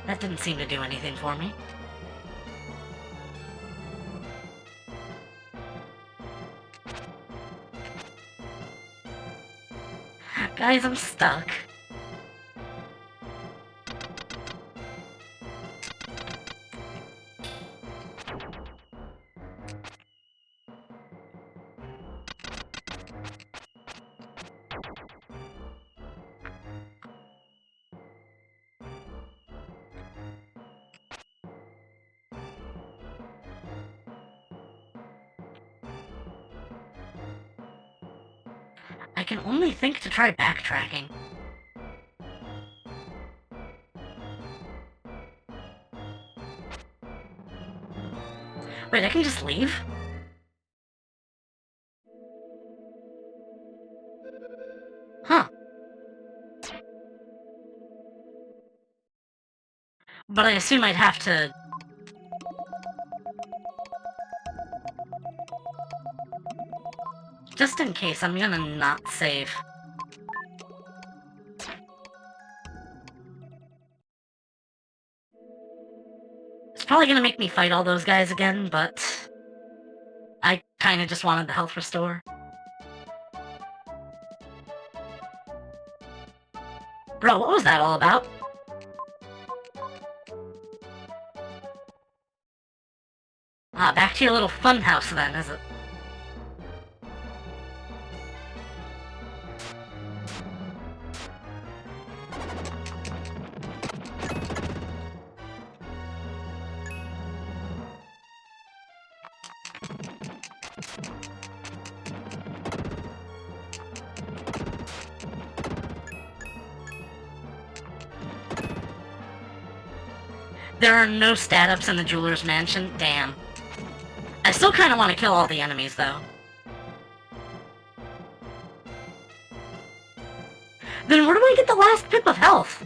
That didn't seem to do anything for me. Guys, I'm stuck. I can only think to try backtracking. Wait, I can just leave? Huh. But I assume I'd have to... Just in case, I'm gonna not save. It's probably gonna make me fight all those guys again, but... I kinda just wanted the health restore. Bro, what was that all about? Ah, back to your little fun house then, is it? There are no stat-ups in the Jeweler's Mansion? Damn. I still kinda want to kill all the enemies, though. Then where do I get the last pip of health?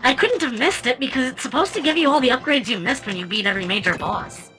I couldn't have missed it because it's supposed to give you all the upgrades you missed when you beat every major boss.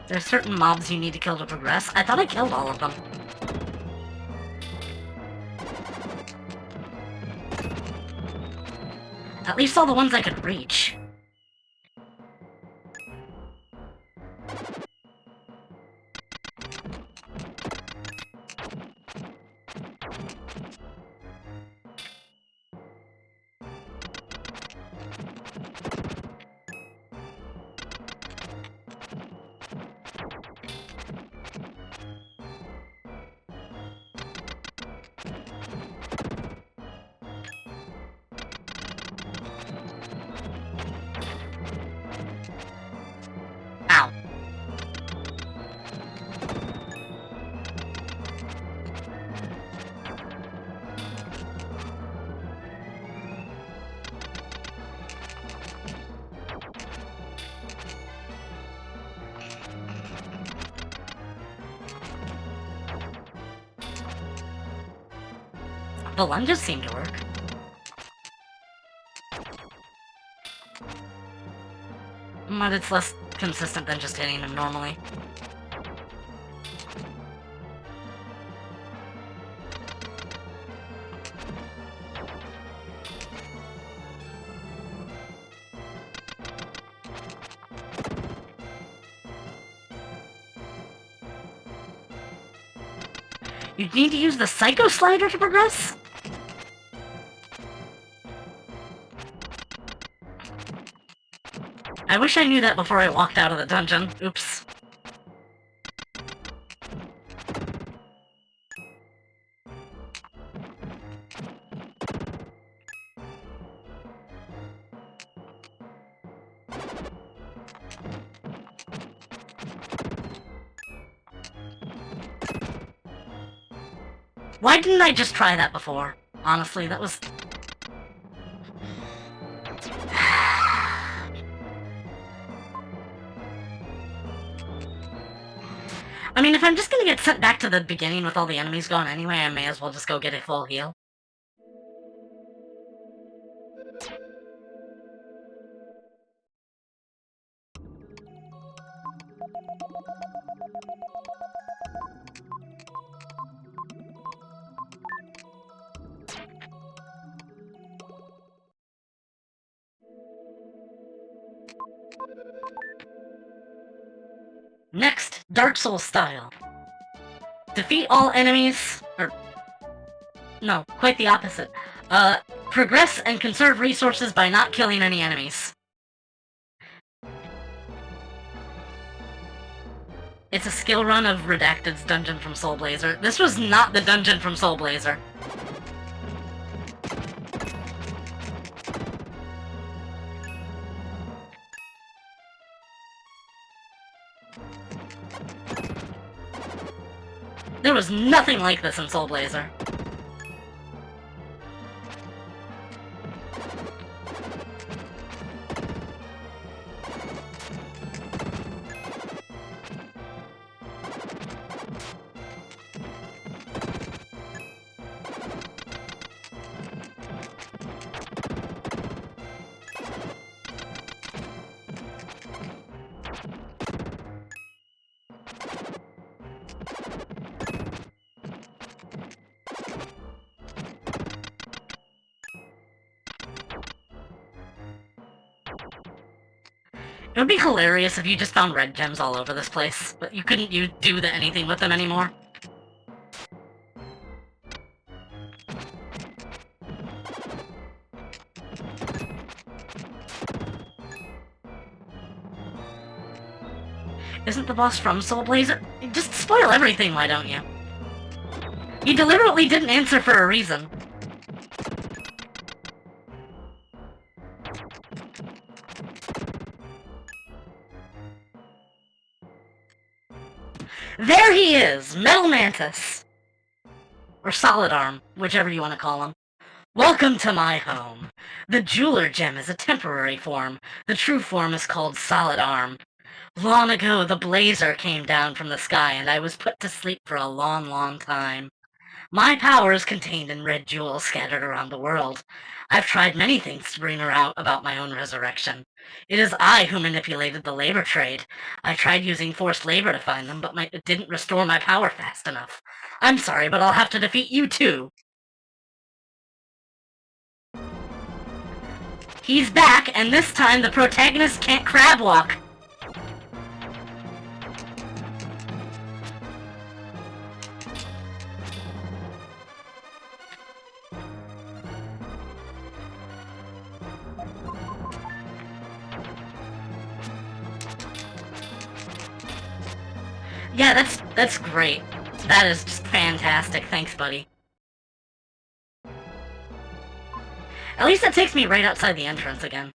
There's certain mobs you need to kill to progress. I thought I killed all of them. At least all the ones I could reach. Ow. The lunges seem to work. But it's less consistent than just hitting them normally. You need to use the Psycho Slider to progress? I wish I knew that before I walked out of the dungeon. Oops. Why didn't I just try that before? Honestly, that was... I mean, if I'm just gonna get sent back to the beginning with all the enemies gone anyway, I may as well just go get a full heal. Next, Dark Souls style. Defeat all enemies, or... no, quite the opposite. Progress and conserve resources by not killing any enemies. It's a skill run of Redacted's dungeon from Soul Blazer. This was not the dungeon from Soul Blazer. There was nothing like this in Soul Blazer. It would be hilarious if you just found red gems all over this place, but you couldn't do anything with them anymore. Isn't the boss from Soul Blazer? Just spoil everything, why don't you? You deliberately didn't answer for a reason. There he is! Metal Mantis! Or Solid Arm, whichever you want to call him. Welcome to my home. The Jeweler Gem is a temporary form. The true form is called Solid Arm. Long ago, the Blazer came down from the sky, and I was put to sleep for a long, long time. My power is contained in red jewels scattered around the world. I've tried many things to bring her out about my own resurrection. It is I who manipulated the labor trade. I tried using forced labor to find them, but it didn't restore my power fast enough. I'm sorry, but I'll have to defeat you too. He's back, and this time the protagonist can't crab walk. Yeah, that's great. That is just fantastic. Thanks, buddy. At least that takes me right outside the entrance again.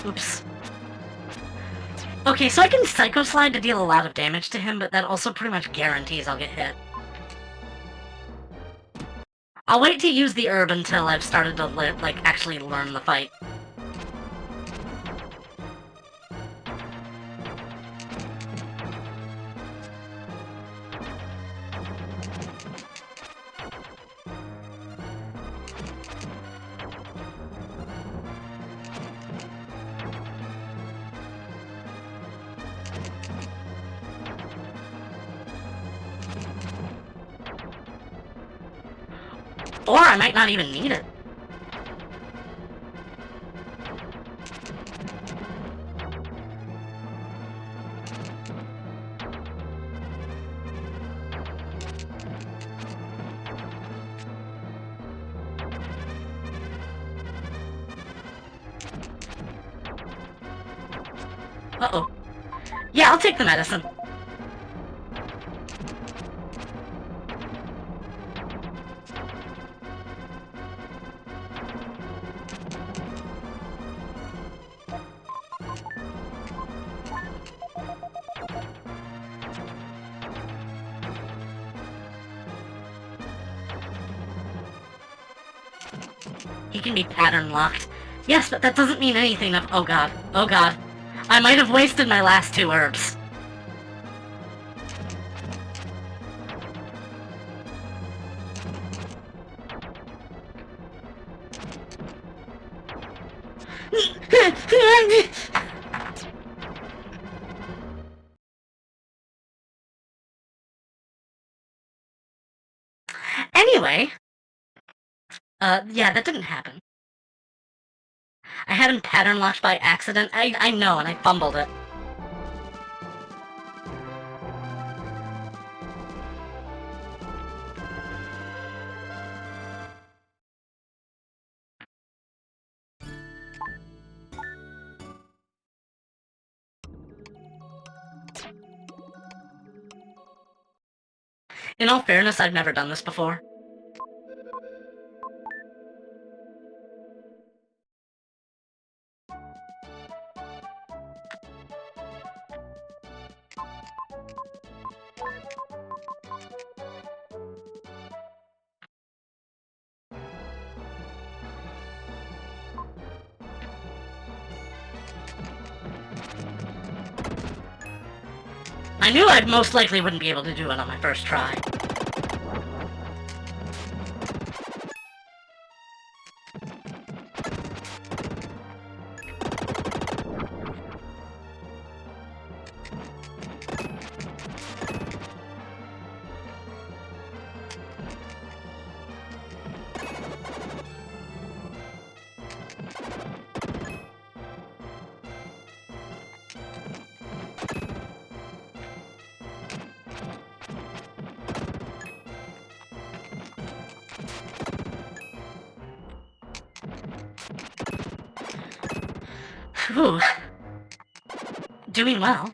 Oops. Okay, so I can Psycho Slide to deal a lot of damage to him, but that also pretty much guarantees I'll get hit. I'll wait to use the herb until I've started to, actually learn the fight. Or I might not even need it. Uh-oh. Yeah, I'll take the medicine. He can be pattern locked. Yes, but that doesn't mean anything of— oh god. Oh god. I might have wasted my last 2 herbs. Anyway, yeah, that didn't happen. I had him pattern locked by accident. I know, and I fumbled it. In all fairness, I've never done this before. I knew I most likely wouldn't be able to do it on my first try. Whew. Doing well.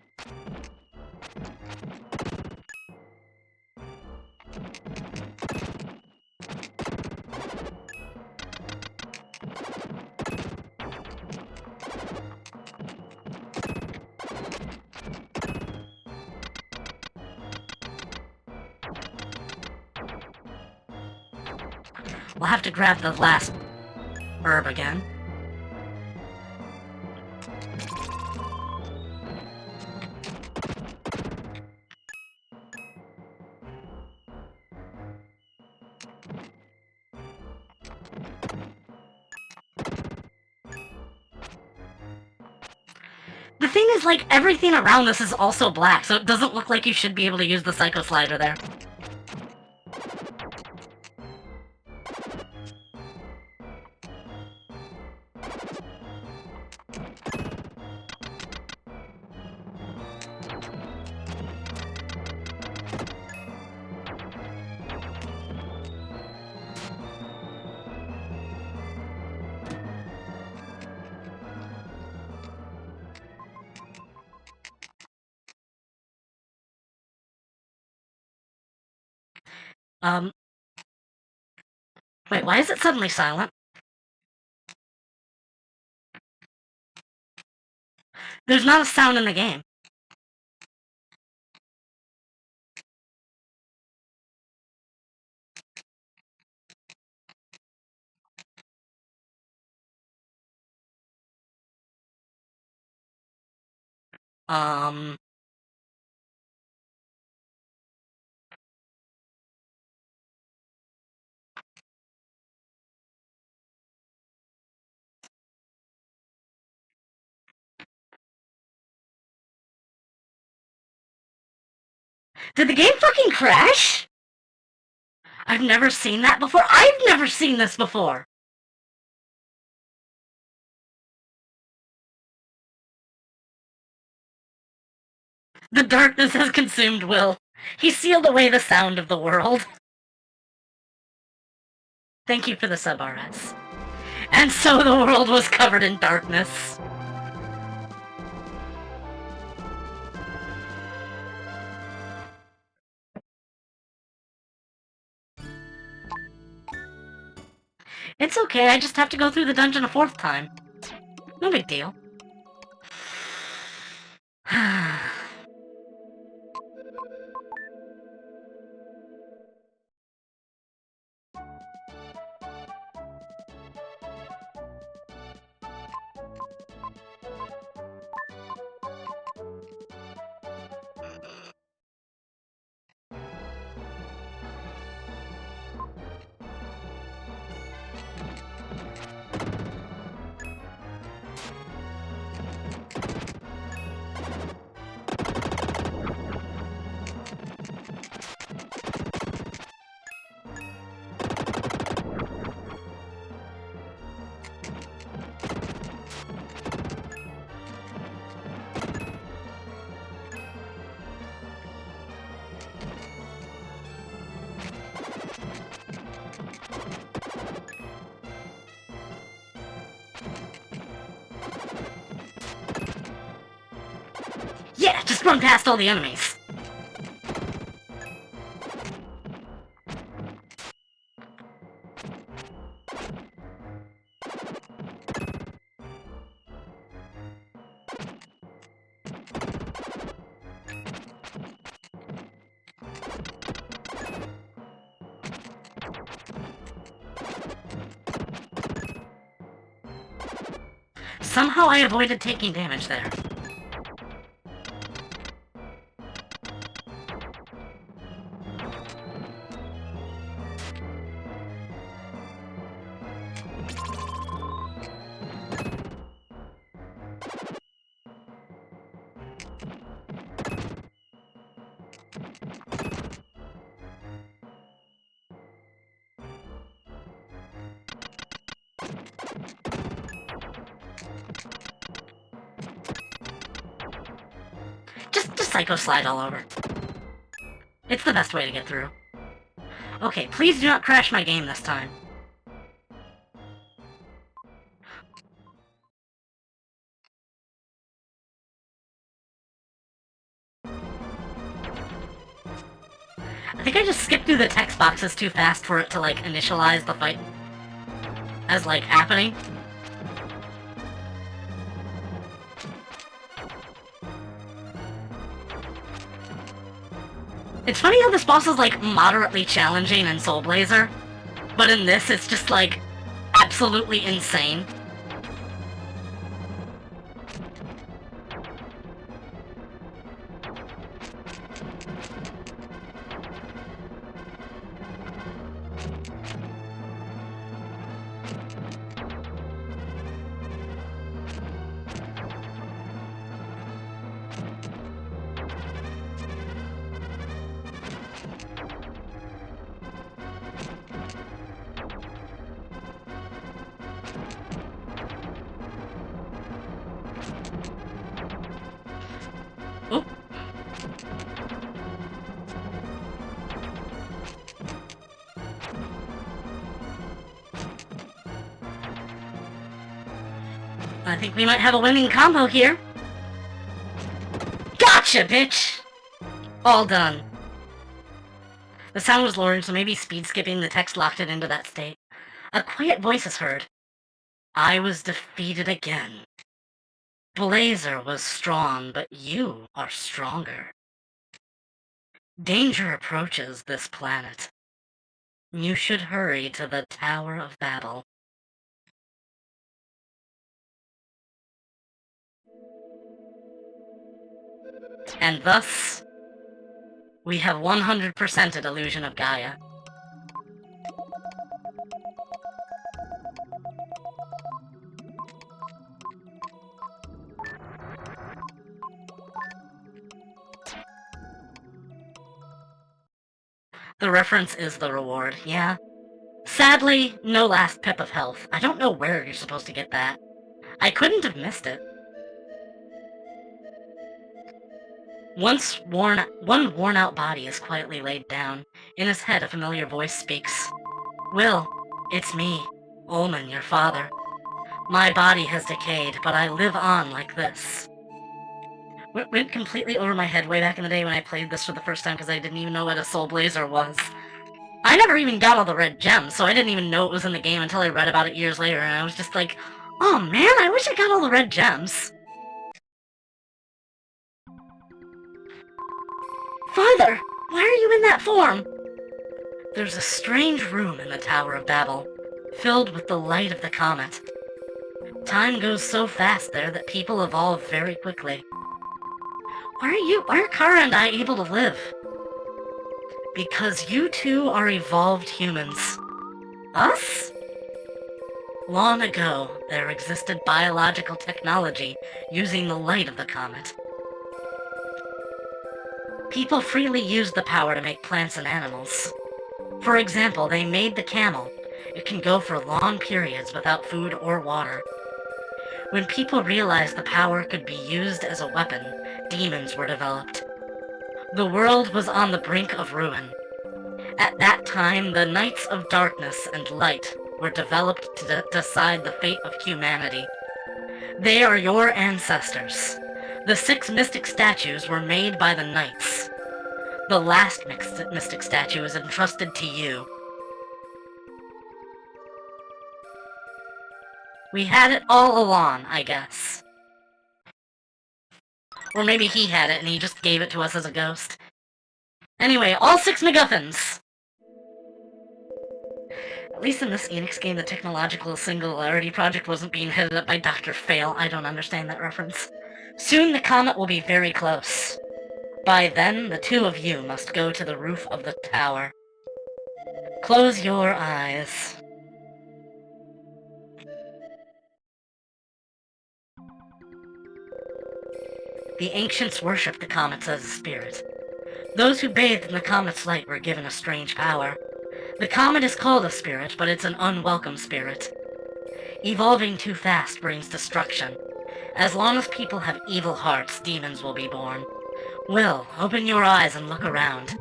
We'll have to grab the last herb again. The thing is, like, everything around this is also black, so it doesn't look like you should be able to use the Psycho Slider there. Wait, why is it suddenly silent? There's not a sound in the game. Did the game fucking crash? I've never seen that before. I've never seen this before. The darkness has consumed Will. He sealed away the sound of the world. Thank you for the sub, RS. And so the world was covered in darkness. It's okay, I just have to go through the dungeon a fourth time. No big deal. Yeah, just run past all the enemies. Somehow I avoided taking damage there. Just Psycho Slide all over. It's the best way to get through. Okay, please do not crash my game this time. I think I just skipped through the text boxes too fast for it to, like, initialize the fight as, like, happening. It's funny how this boss is, like, moderately challenging in Soul Blazer, But in this, it's just, like, absolutely insane. Oop. I think we might have a winning combo here. Gotcha, bitch! All done. The sound was lowering, so maybe speed skipping the text locked it into that state. A quiet voice is heard. I was defeated again. Blazer was strong, but you are stronger. Danger approaches this planet. You should hurry to the Tower of Babel. And thus, we have 100%ed illusion of Gaia. The reference is the reward, yeah. Sadly, no last pip of health. I don't know where you're supposed to get that. I couldn't have missed it. One worn-out body is quietly laid down. In his head, a familiar voice speaks. Will, it's me, Ullman, your father. My body has decayed, but I live on like this. Went completely over my head way back in the day when I played this for the first time because I didn't even know what a Soul Blazer was. I never even got all the red gems, so I didn't even know it was in the game until I read about it years later, and I was just like, oh man, I wish I got all the red gems. Father, why are you in that form? There's a strange room in the Tower of Babel, filled with the light of the comet. Time goes so fast there that people evolve very quickly. Why are Kara and I able to live? Because you two are evolved humans. Us? Long ago, there existed biological technology using the light of the comet. People freely used the power to make plants and animals. For example, they made the camel. It can go for long periods without food or water. When people realized the power could be used as a weapon, demons were developed. The world was on the brink of ruin. At that time, the Knights of Darkness and Light were developed to decide the fate of humanity. They are your ancestors. The 6 mystic statues were made by the Knights. The last mystic statue is entrusted to you. We had it all along, I guess. Or maybe he had it and he just gave it to us as a ghost. Anyway, all 6 MacGuffins! At least in this Enix game, the Technological Singularity Project wasn't being headed up by Dr. Fail. I don't understand that reference. Soon the comet will be very close. By then, the 2 of you must go to the roof of the tower. Close your eyes. The ancients worshipped the comets as a spirit. Those who bathed in the comet's light were given a strange power. The comet is called a spirit, but it's an unwelcome spirit. Evolving too fast brings destruction. As long as people have evil hearts, demons will be born. Will, open your eyes and look around.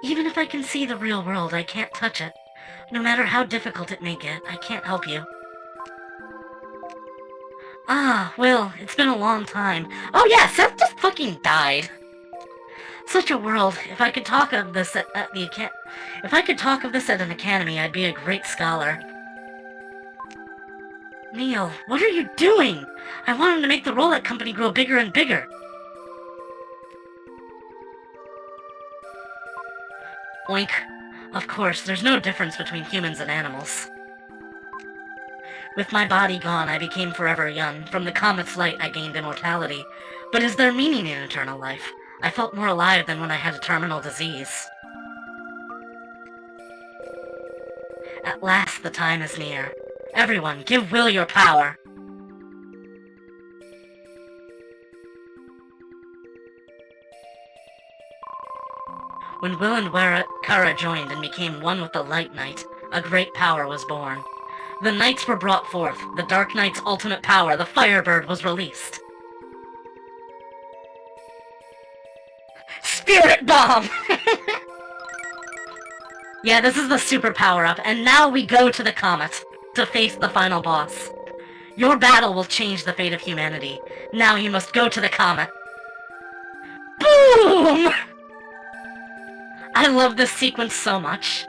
Even if I can see the real world, I can't touch it. No matter how difficult it may get, I can't help you. Ah, Will, it's been a long time. Oh yeah, Seth just fucking died. Such a world. If I could talk of this at an academy, I'd be a great scholar. Neil, what are you doing? I want him to make the Rolex company grow bigger and bigger. Oink. Of course, there's no difference between humans and animals. With my body gone, I became forever young. From the comet's light, I gained immortality. But is there meaning in eternal life? I felt more alive than when I had a terminal disease. At last, the time is near. Everyone, give Will your power. When Will and Kara joined and became one with the Light Knight, a great power was born. The Knights were brought forth, the Dark Knight's ultimate power, the Firebird, was released. Spirit Bomb! Yeah, this is the super power-up, and now we go to the comet to face the final boss. Your battle will change the fate of humanity. Now you must go to the comet. Boom! I love this sequence so much.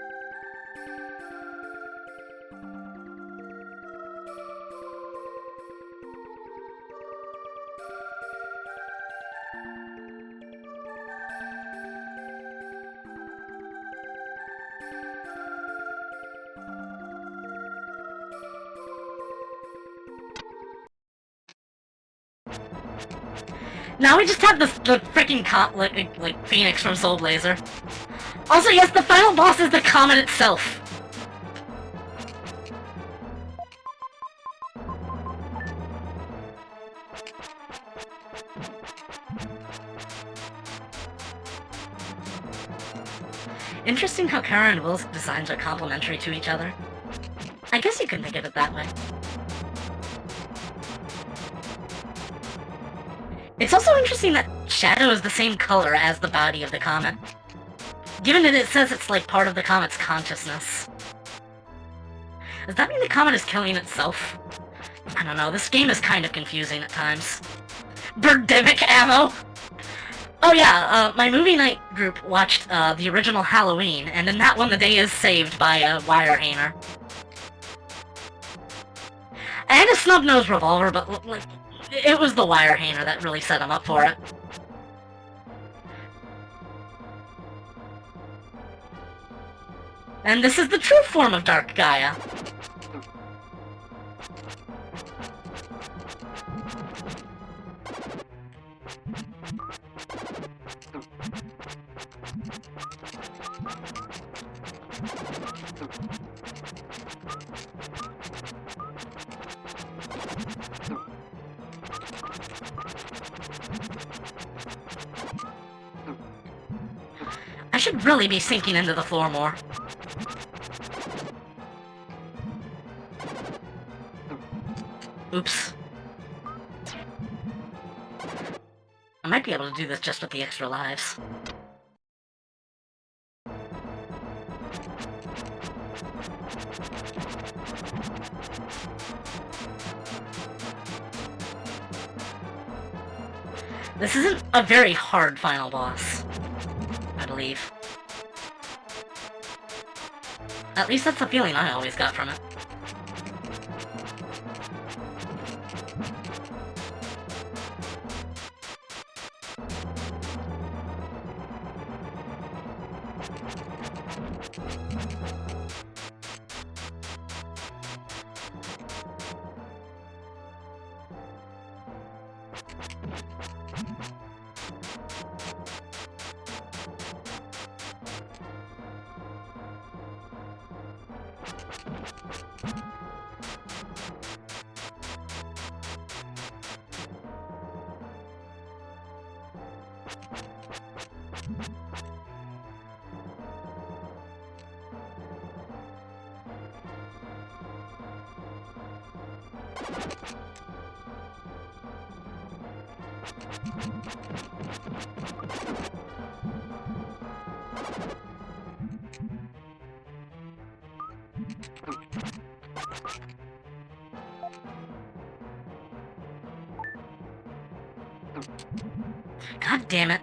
Now we just have the freaking like Phoenix from Soul Blazer. Also, yes, the final boss is the comet itself. Interesting how Kara and Will's designs are complementary to each other. I guess you can think of it that way. It's also interesting that Shadow is the same color as the body of the comet. Given that it says it's like part of the comet's consciousness. Does that mean the comet is killing itself? I don't know, this game is kind of confusing at times. Birdemic ammo! Oh yeah, my movie night group watched the original Halloween, and in that one the day is saved by a wire hanger. I had a snub-nosed revolver, but like, it was the wire hanger that really set him up for it. And this is the true form of Dark Gaia. I should really be sinking into the floor more. Oops. I might be able to do this just with the extra lives. This isn't a very hard final boss, I believe. At least that's the feeling I always got from it. God damn it.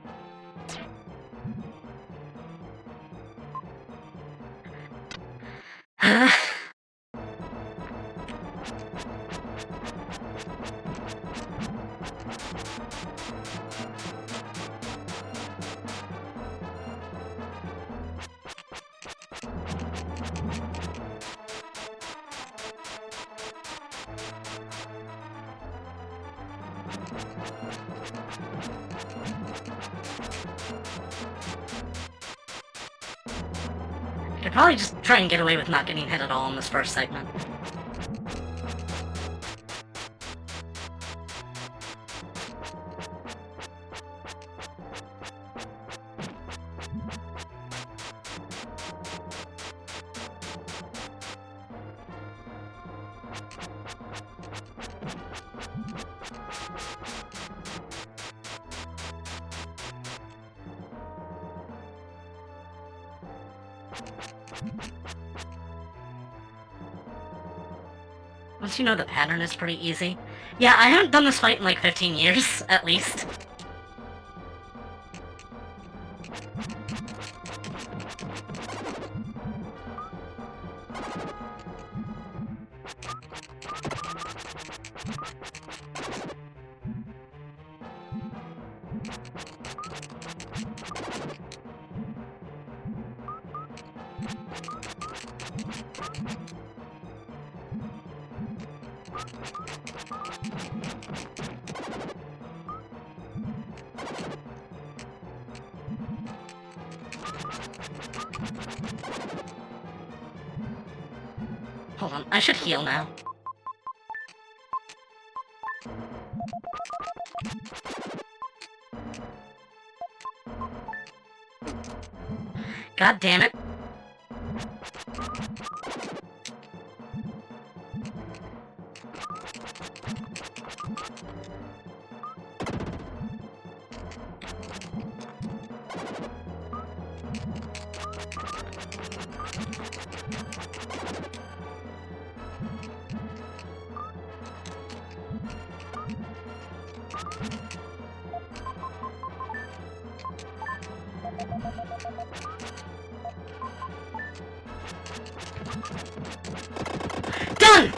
I could probably just try and get away with not getting hit at all in this first segment. Once you know the pattern is pretty easy. Yeah, I haven't done this fight in like 15 years, at least. Hold on, I should heal now. God damn it. Done!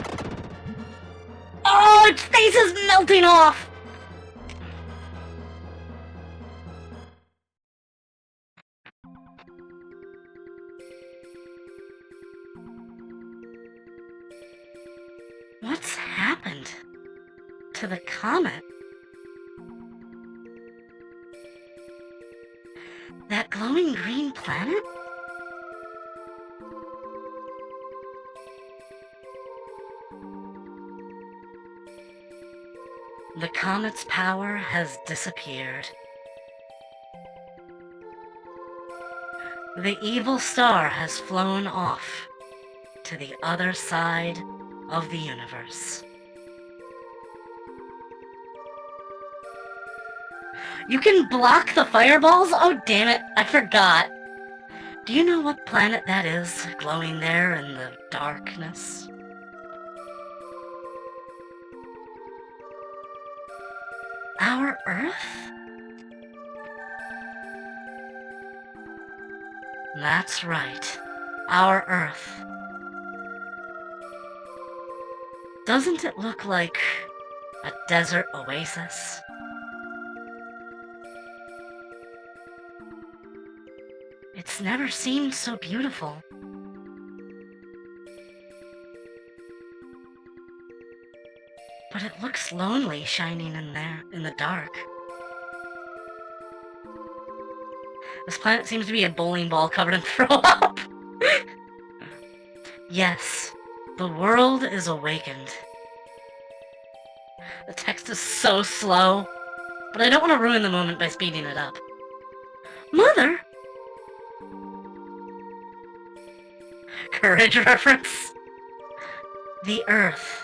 Oh, its face is melting off! What's happened to the comet? That glowing green planet? The comet's power has disappeared. The evil star has flown off to the other side of the universe. You can block the fireballs? Oh, damn it, I forgot. Do you know what planet that is, glowing there in the darkness? Our Earth? That's right, our Earth. Doesn't it look like a desert oasis? It's never seemed so beautiful. But it looks lonely shining in there in the dark. This planet seems to be a bowling ball covered in throw up. Yes, the world is awakened. The text is so slow, but I don't want to ruin the moment by speeding it up. Mother? Courage reference. The Earth.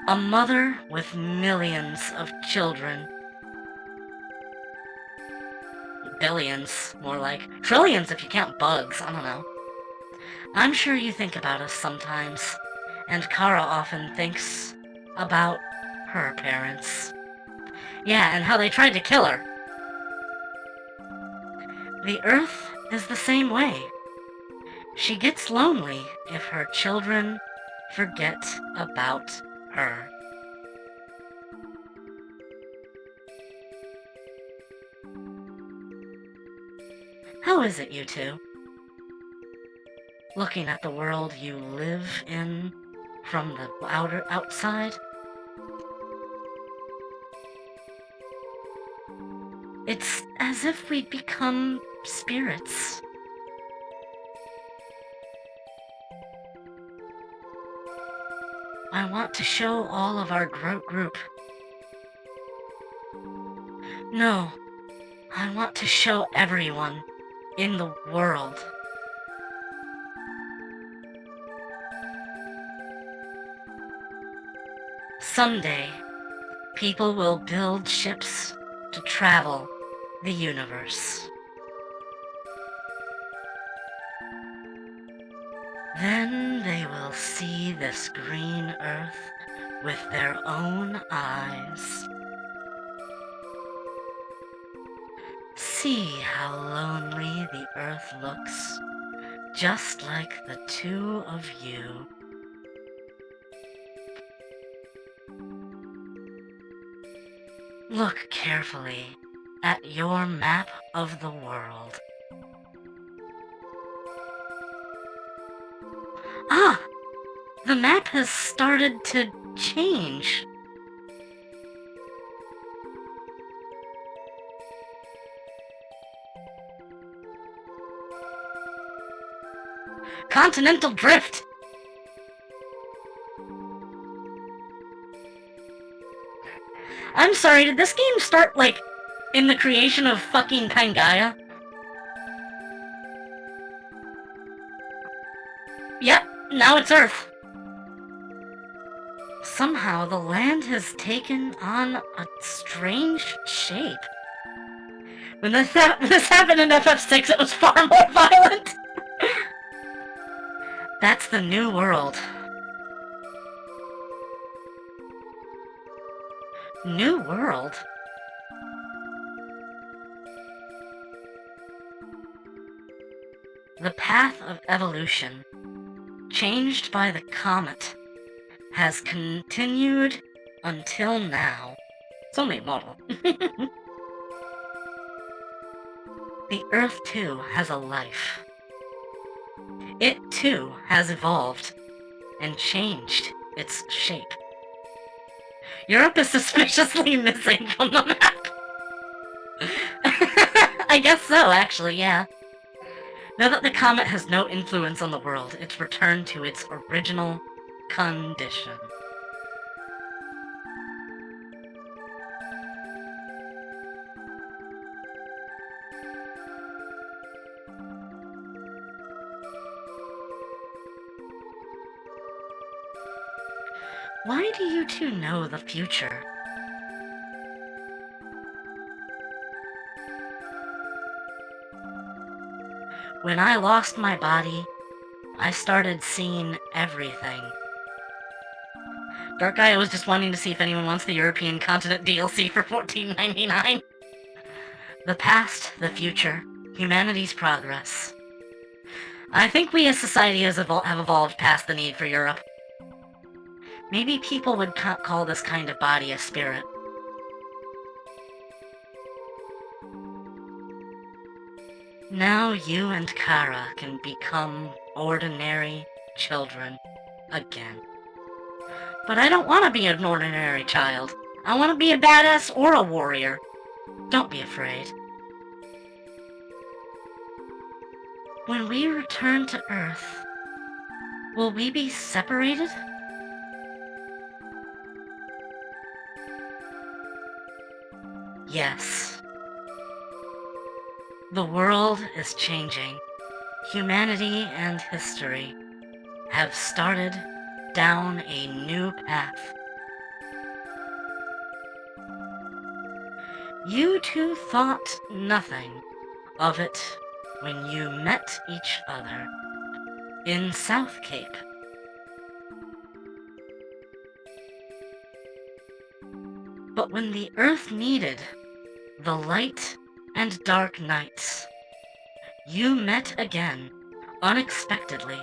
A mother with millions of children. Billions, more like. Trillions if you count bugs, I don't know. I'm sure you think about us sometimes, and Kara often thinks about her parents. Yeah, and how they tried to kill her. The Earth is the same way. She gets lonely if her children forget about her. How is it, you two? Looking at the world you live in from the outside? It's as if we'd become spirits. I want to show all of our group. No, I want to show everyone in the world. Someday, people will build ships to travel the universe. Then they will see this green earth with their own eyes. See how lonely the earth looks, just like the two of you. Look carefully at your map of the world. Ah! The map has started to change. Continental drift! I'm sorry, did this game start, like, in the creation of fucking Gaia? Yep, now it's Earth. Somehow the land has taken on a strange shape. When this happened in FF6, it was far more violent. That's the new world. New world? The path of evolution, changed by the comet, has continued until now. It's only a model. The Earth too has a life. It too has evolved and changed its shape. Europe is suspiciously missing from the map. I guess so, actually, yeah. Now that the comet has no influence on the world, it's returned to its original condition. Why do you two know the future? When I lost my body, I started seeing everything. Dark Gaia was just wanting to see if anyone wants the European continent DLC for $14.99. The past, the future, humanity's progress. I think we as society have evolved past the need for Europe. Maybe people would call this kind of body a spirit. Now you and Kara can become ordinary children again. But I don't want to be an ordinary child. I want to be a badass or a warrior. Don't be afraid. When we return to Earth, will we be separated? Yes. The world is changing. Humanity and history have started down a new path. You two thought nothing of it when you met each other in South Cape. But when the Earth needed the light and dark nights, you met again, unexpectedly.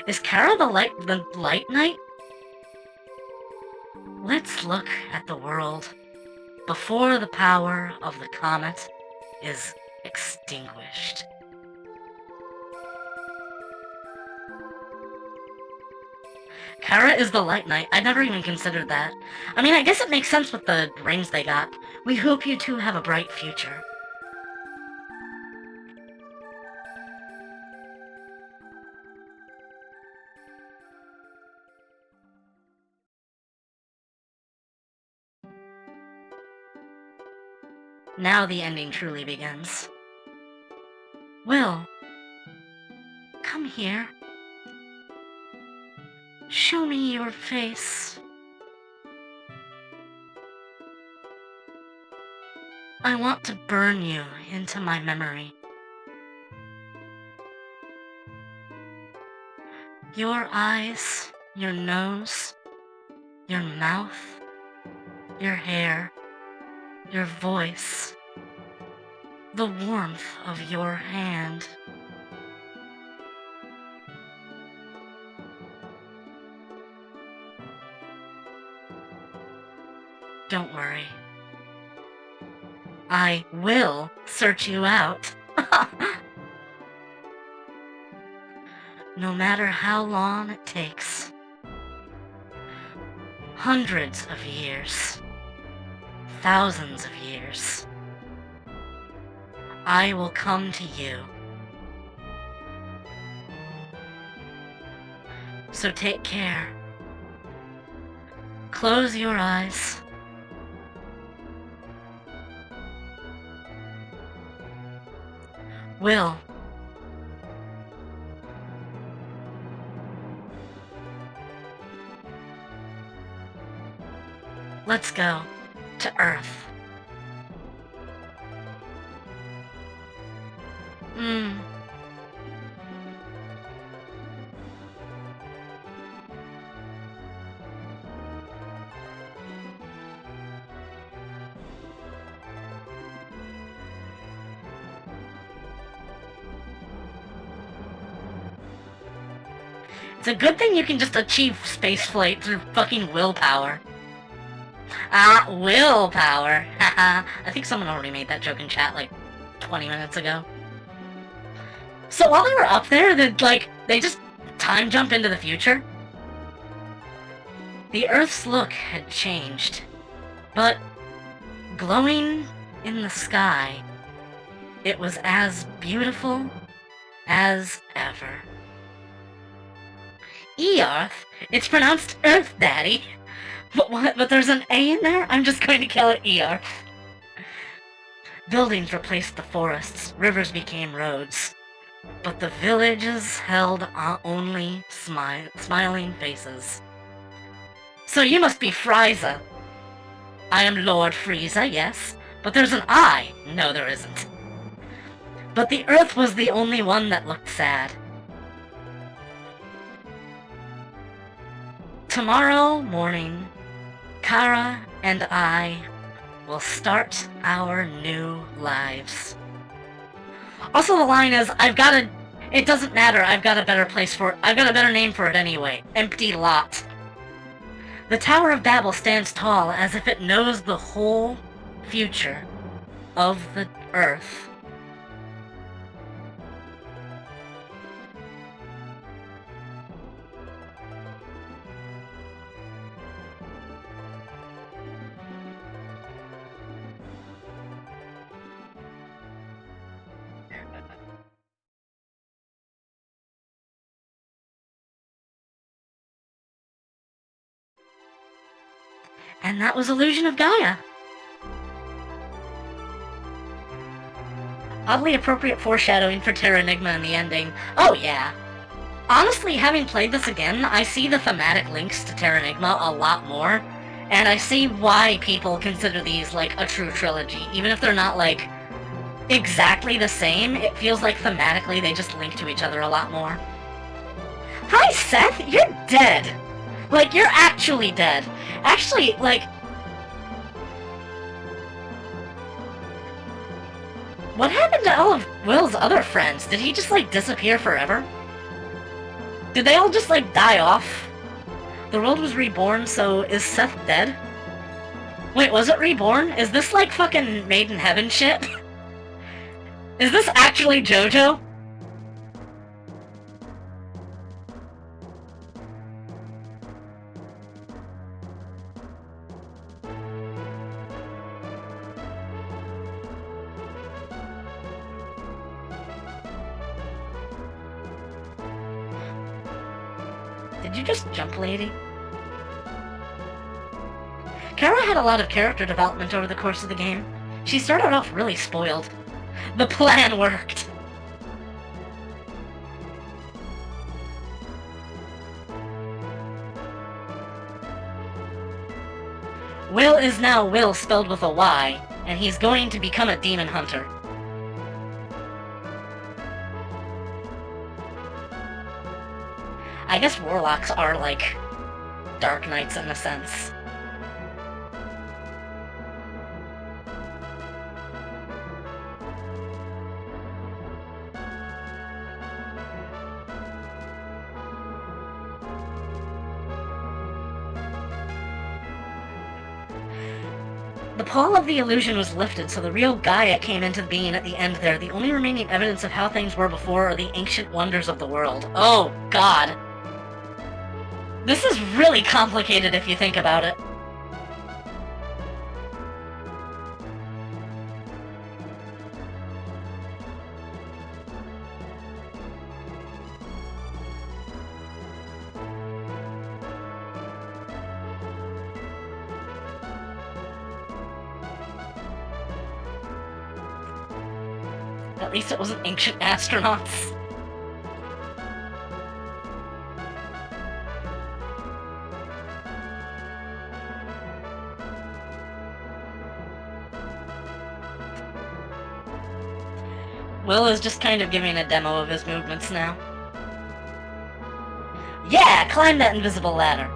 Is Kara the light knight? Let's look at the world before the power of the comet is extinguished. Kara is the light knight. I never even considered that. I mean, I guess it makes sense with the rings they got. We hope you two have a bright future. Now the ending truly begins. Will, come here. Show me your face. I want to burn you into my memory. Your eyes, your nose, your mouth, your hair, your voice, the warmth of your hand. Don't worry. I will search you out. No matter how long it takes. Hundreds of years. Thousands of years. I will come to you. So take care. Close your eyes. Will. Let's go to Earth. It's a good thing you can just achieve spaceflight through fucking willpower. Willpower. Haha. I think someone already made that joke in chat like 20 minutes ago. So while they were up there, they just time jump into the future. The Earth's look had changed, but glowing in the sky, it was as beautiful as ever. Earth? It's pronounced Earth, Daddy. But what? But there's an A in there? I'm just going to kill it Earth. Buildings replaced the forests, rivers became roads. But the villages held only smiling faces. So you must be Frieza. I am Lord Frieza, yes. But there's an I. No, there isn't. But the Earth was the only one that looked sad. Tomorrow morning, Kara and I will start our new lives. Also, the line is, it doesn't matter, I've got a better name for it anyway. Empty lot. The Tower of Babel stands tall as if it knows the whole future of the Earth. And that was Illusion of Gaia. Oddly appropriate foreshadowing for Terra Enigma in the ending. Oh yeah. Honestly, having played this again, I see the thematic links to Terra Enigma a lot more, and I see why people consider these like a true trilogy. Even if they're not like exactly the same, it feels like thematically they just link to each other a lot more. Hi Seth, you're dead! Like, you're actually dead. Actually, like... What happened to all of Will's other friends? Did he just, like, disappear forever? Did they all just, like, die off? The world was reborn, so is Seth dead? Wait, was it reborn? Is this, like, fucking Made in Heaven shit? Is this actually JoJo? Did you just jump, lady? Kara had a lot of character development over the course of the game. She started off really spoiled. The plan worked. Will is now Will spelled with a Y, and he's going to become a demon hunter. I guess warlocks are like dark knights in a sense. The pall of the illusion was lifted, so the real Gaia came into being at the end there. The only remaining evidence of how things were before are the ancient wonders of the world. Oh, God. This is really complicated if you think about it. At least it wasn't ancient astronauts. Will is just kind of giving a demo of his movements now. Yeah, climb that invisible ladder.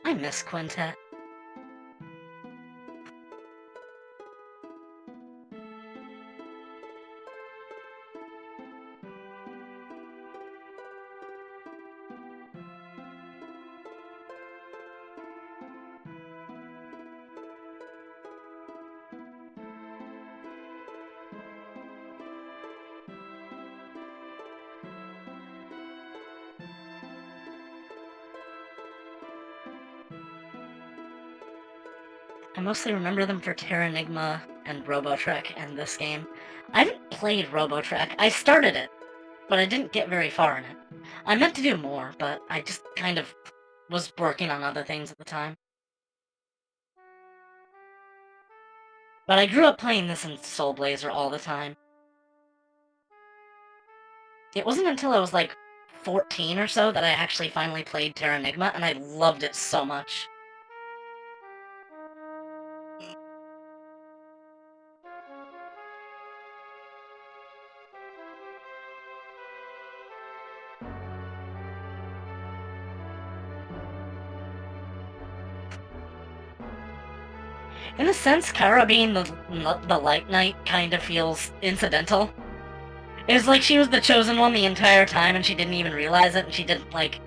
I miss Quintet. I mostly remember them for Terranigma and Robotrek and this game. I haven't played Robotrek. I started it, but I didn't get very far in it. I meant to do more, but I just kind of was working on other things at the time. But I grew up playing this in Soul Blazer all the time. It wasn't until I was like 14 or so that I actually finally played Terranigma, and I loved it so much. In a sense, Kara being the Light Knight kind of feels incidental. It's like she was the chosen one the entire time and she didn't even realize it, and she didn't, like,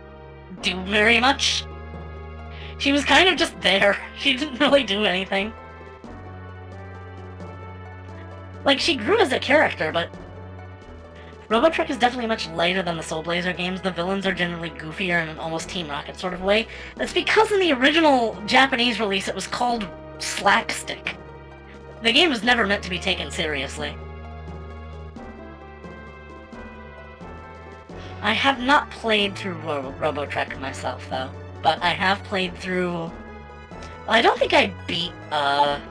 do very much. She was kind of just there. She didn't really do anything. Like, she grew as a character, but Robotrek is definitely much lighter than the Soul Blazer games. The villains are generally goofier in an almost Team Rocket sort of way. That's because in the original Japanese release it was called Slapstick. The game was never meant to be taken seriously. I have not played through Robotrek myself, though. But I have played through... I don't think I beat, I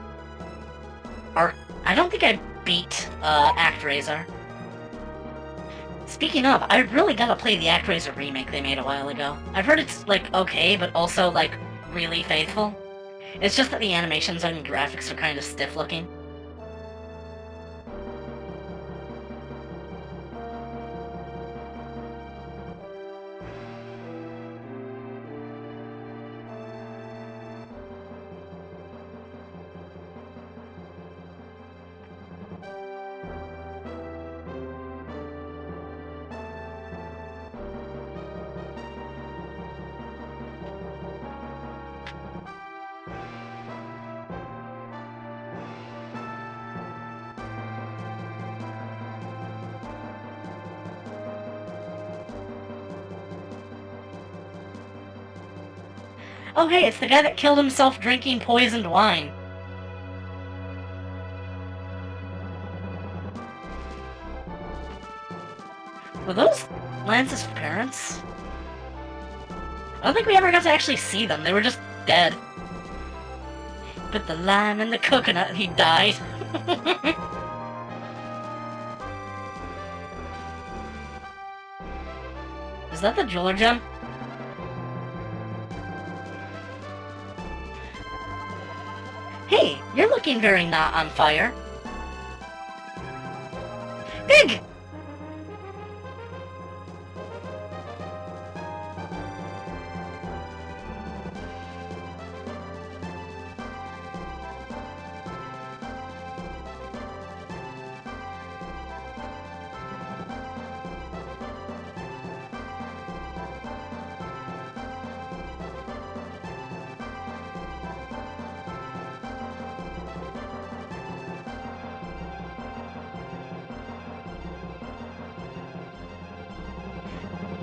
don't think I beat, ActRaiser. Speaking of, I really gotta play the ActRaiser remake they made a while ago. I've heard it's, like, okay, but also, like, really faithful. It's just that the animations and graphics are kind of stiff-looking. Oh hey, it's the guy that killed himself drinking poisoned wine. Were those Lance's parents? I don't think we ever got to actually see them. They were just dead. Put the lime in the coconut, he died. Is that the jeweler gem? Hey, you're looking very not on fire. Big!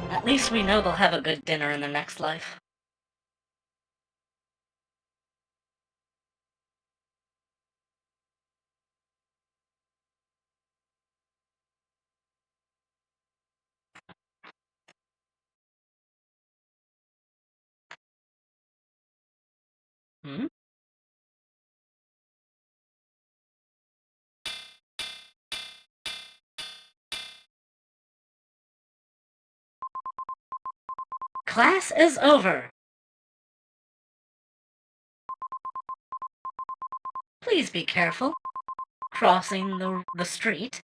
At least we know they'll have a good dinner in the next life. Hmm? Class is over. Please be careful. Crossing the street.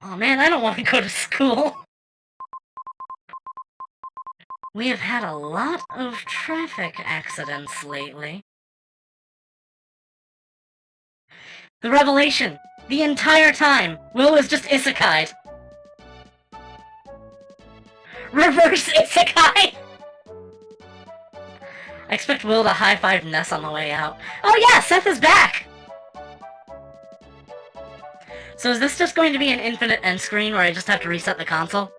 Oh man, I don't want to go to school. We have had a lot of traffic accidents lately. The revelation! The entire time, Will was just isekai'd. Reverse isekai! I expect Will to high-five Ness on the way out. Oh yeah, Seth is back! So is this just going to be an infinite end screen where I just have to reset the console?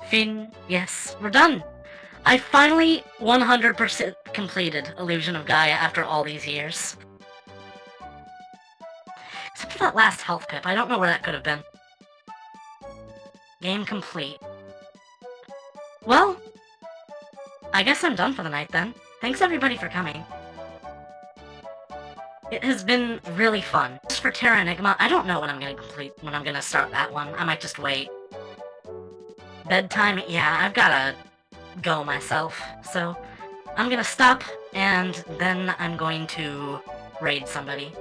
Fin, yes, we're done! I finally 100% completed Illusion of Gaia after all these years. Except for that last health pip, I don't know where that could have been. Game complete. Well, I guess I'm done for the night then. Thanks everybody for coming. It has been really fun. Just for Terra Enigma, I don't know when I'm gonna start that one. I might just wait. Bedtime, yeah, I've gotta go myself. So, I'm gonna stop, and then I'm going to raid somebody.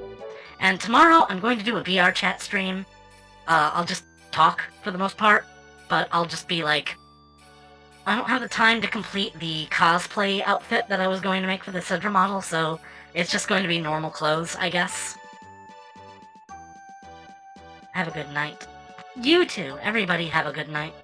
And tomorrow, I'm going to do a VR chat stream. I'll just talk for the most part, but I'll just be like, I don't have the time to complete the cosplay outfit that I was going to make for the Sedra model, so it's just going to be normal clothes, I guess. Have a good night. You too. Everybody have a good night.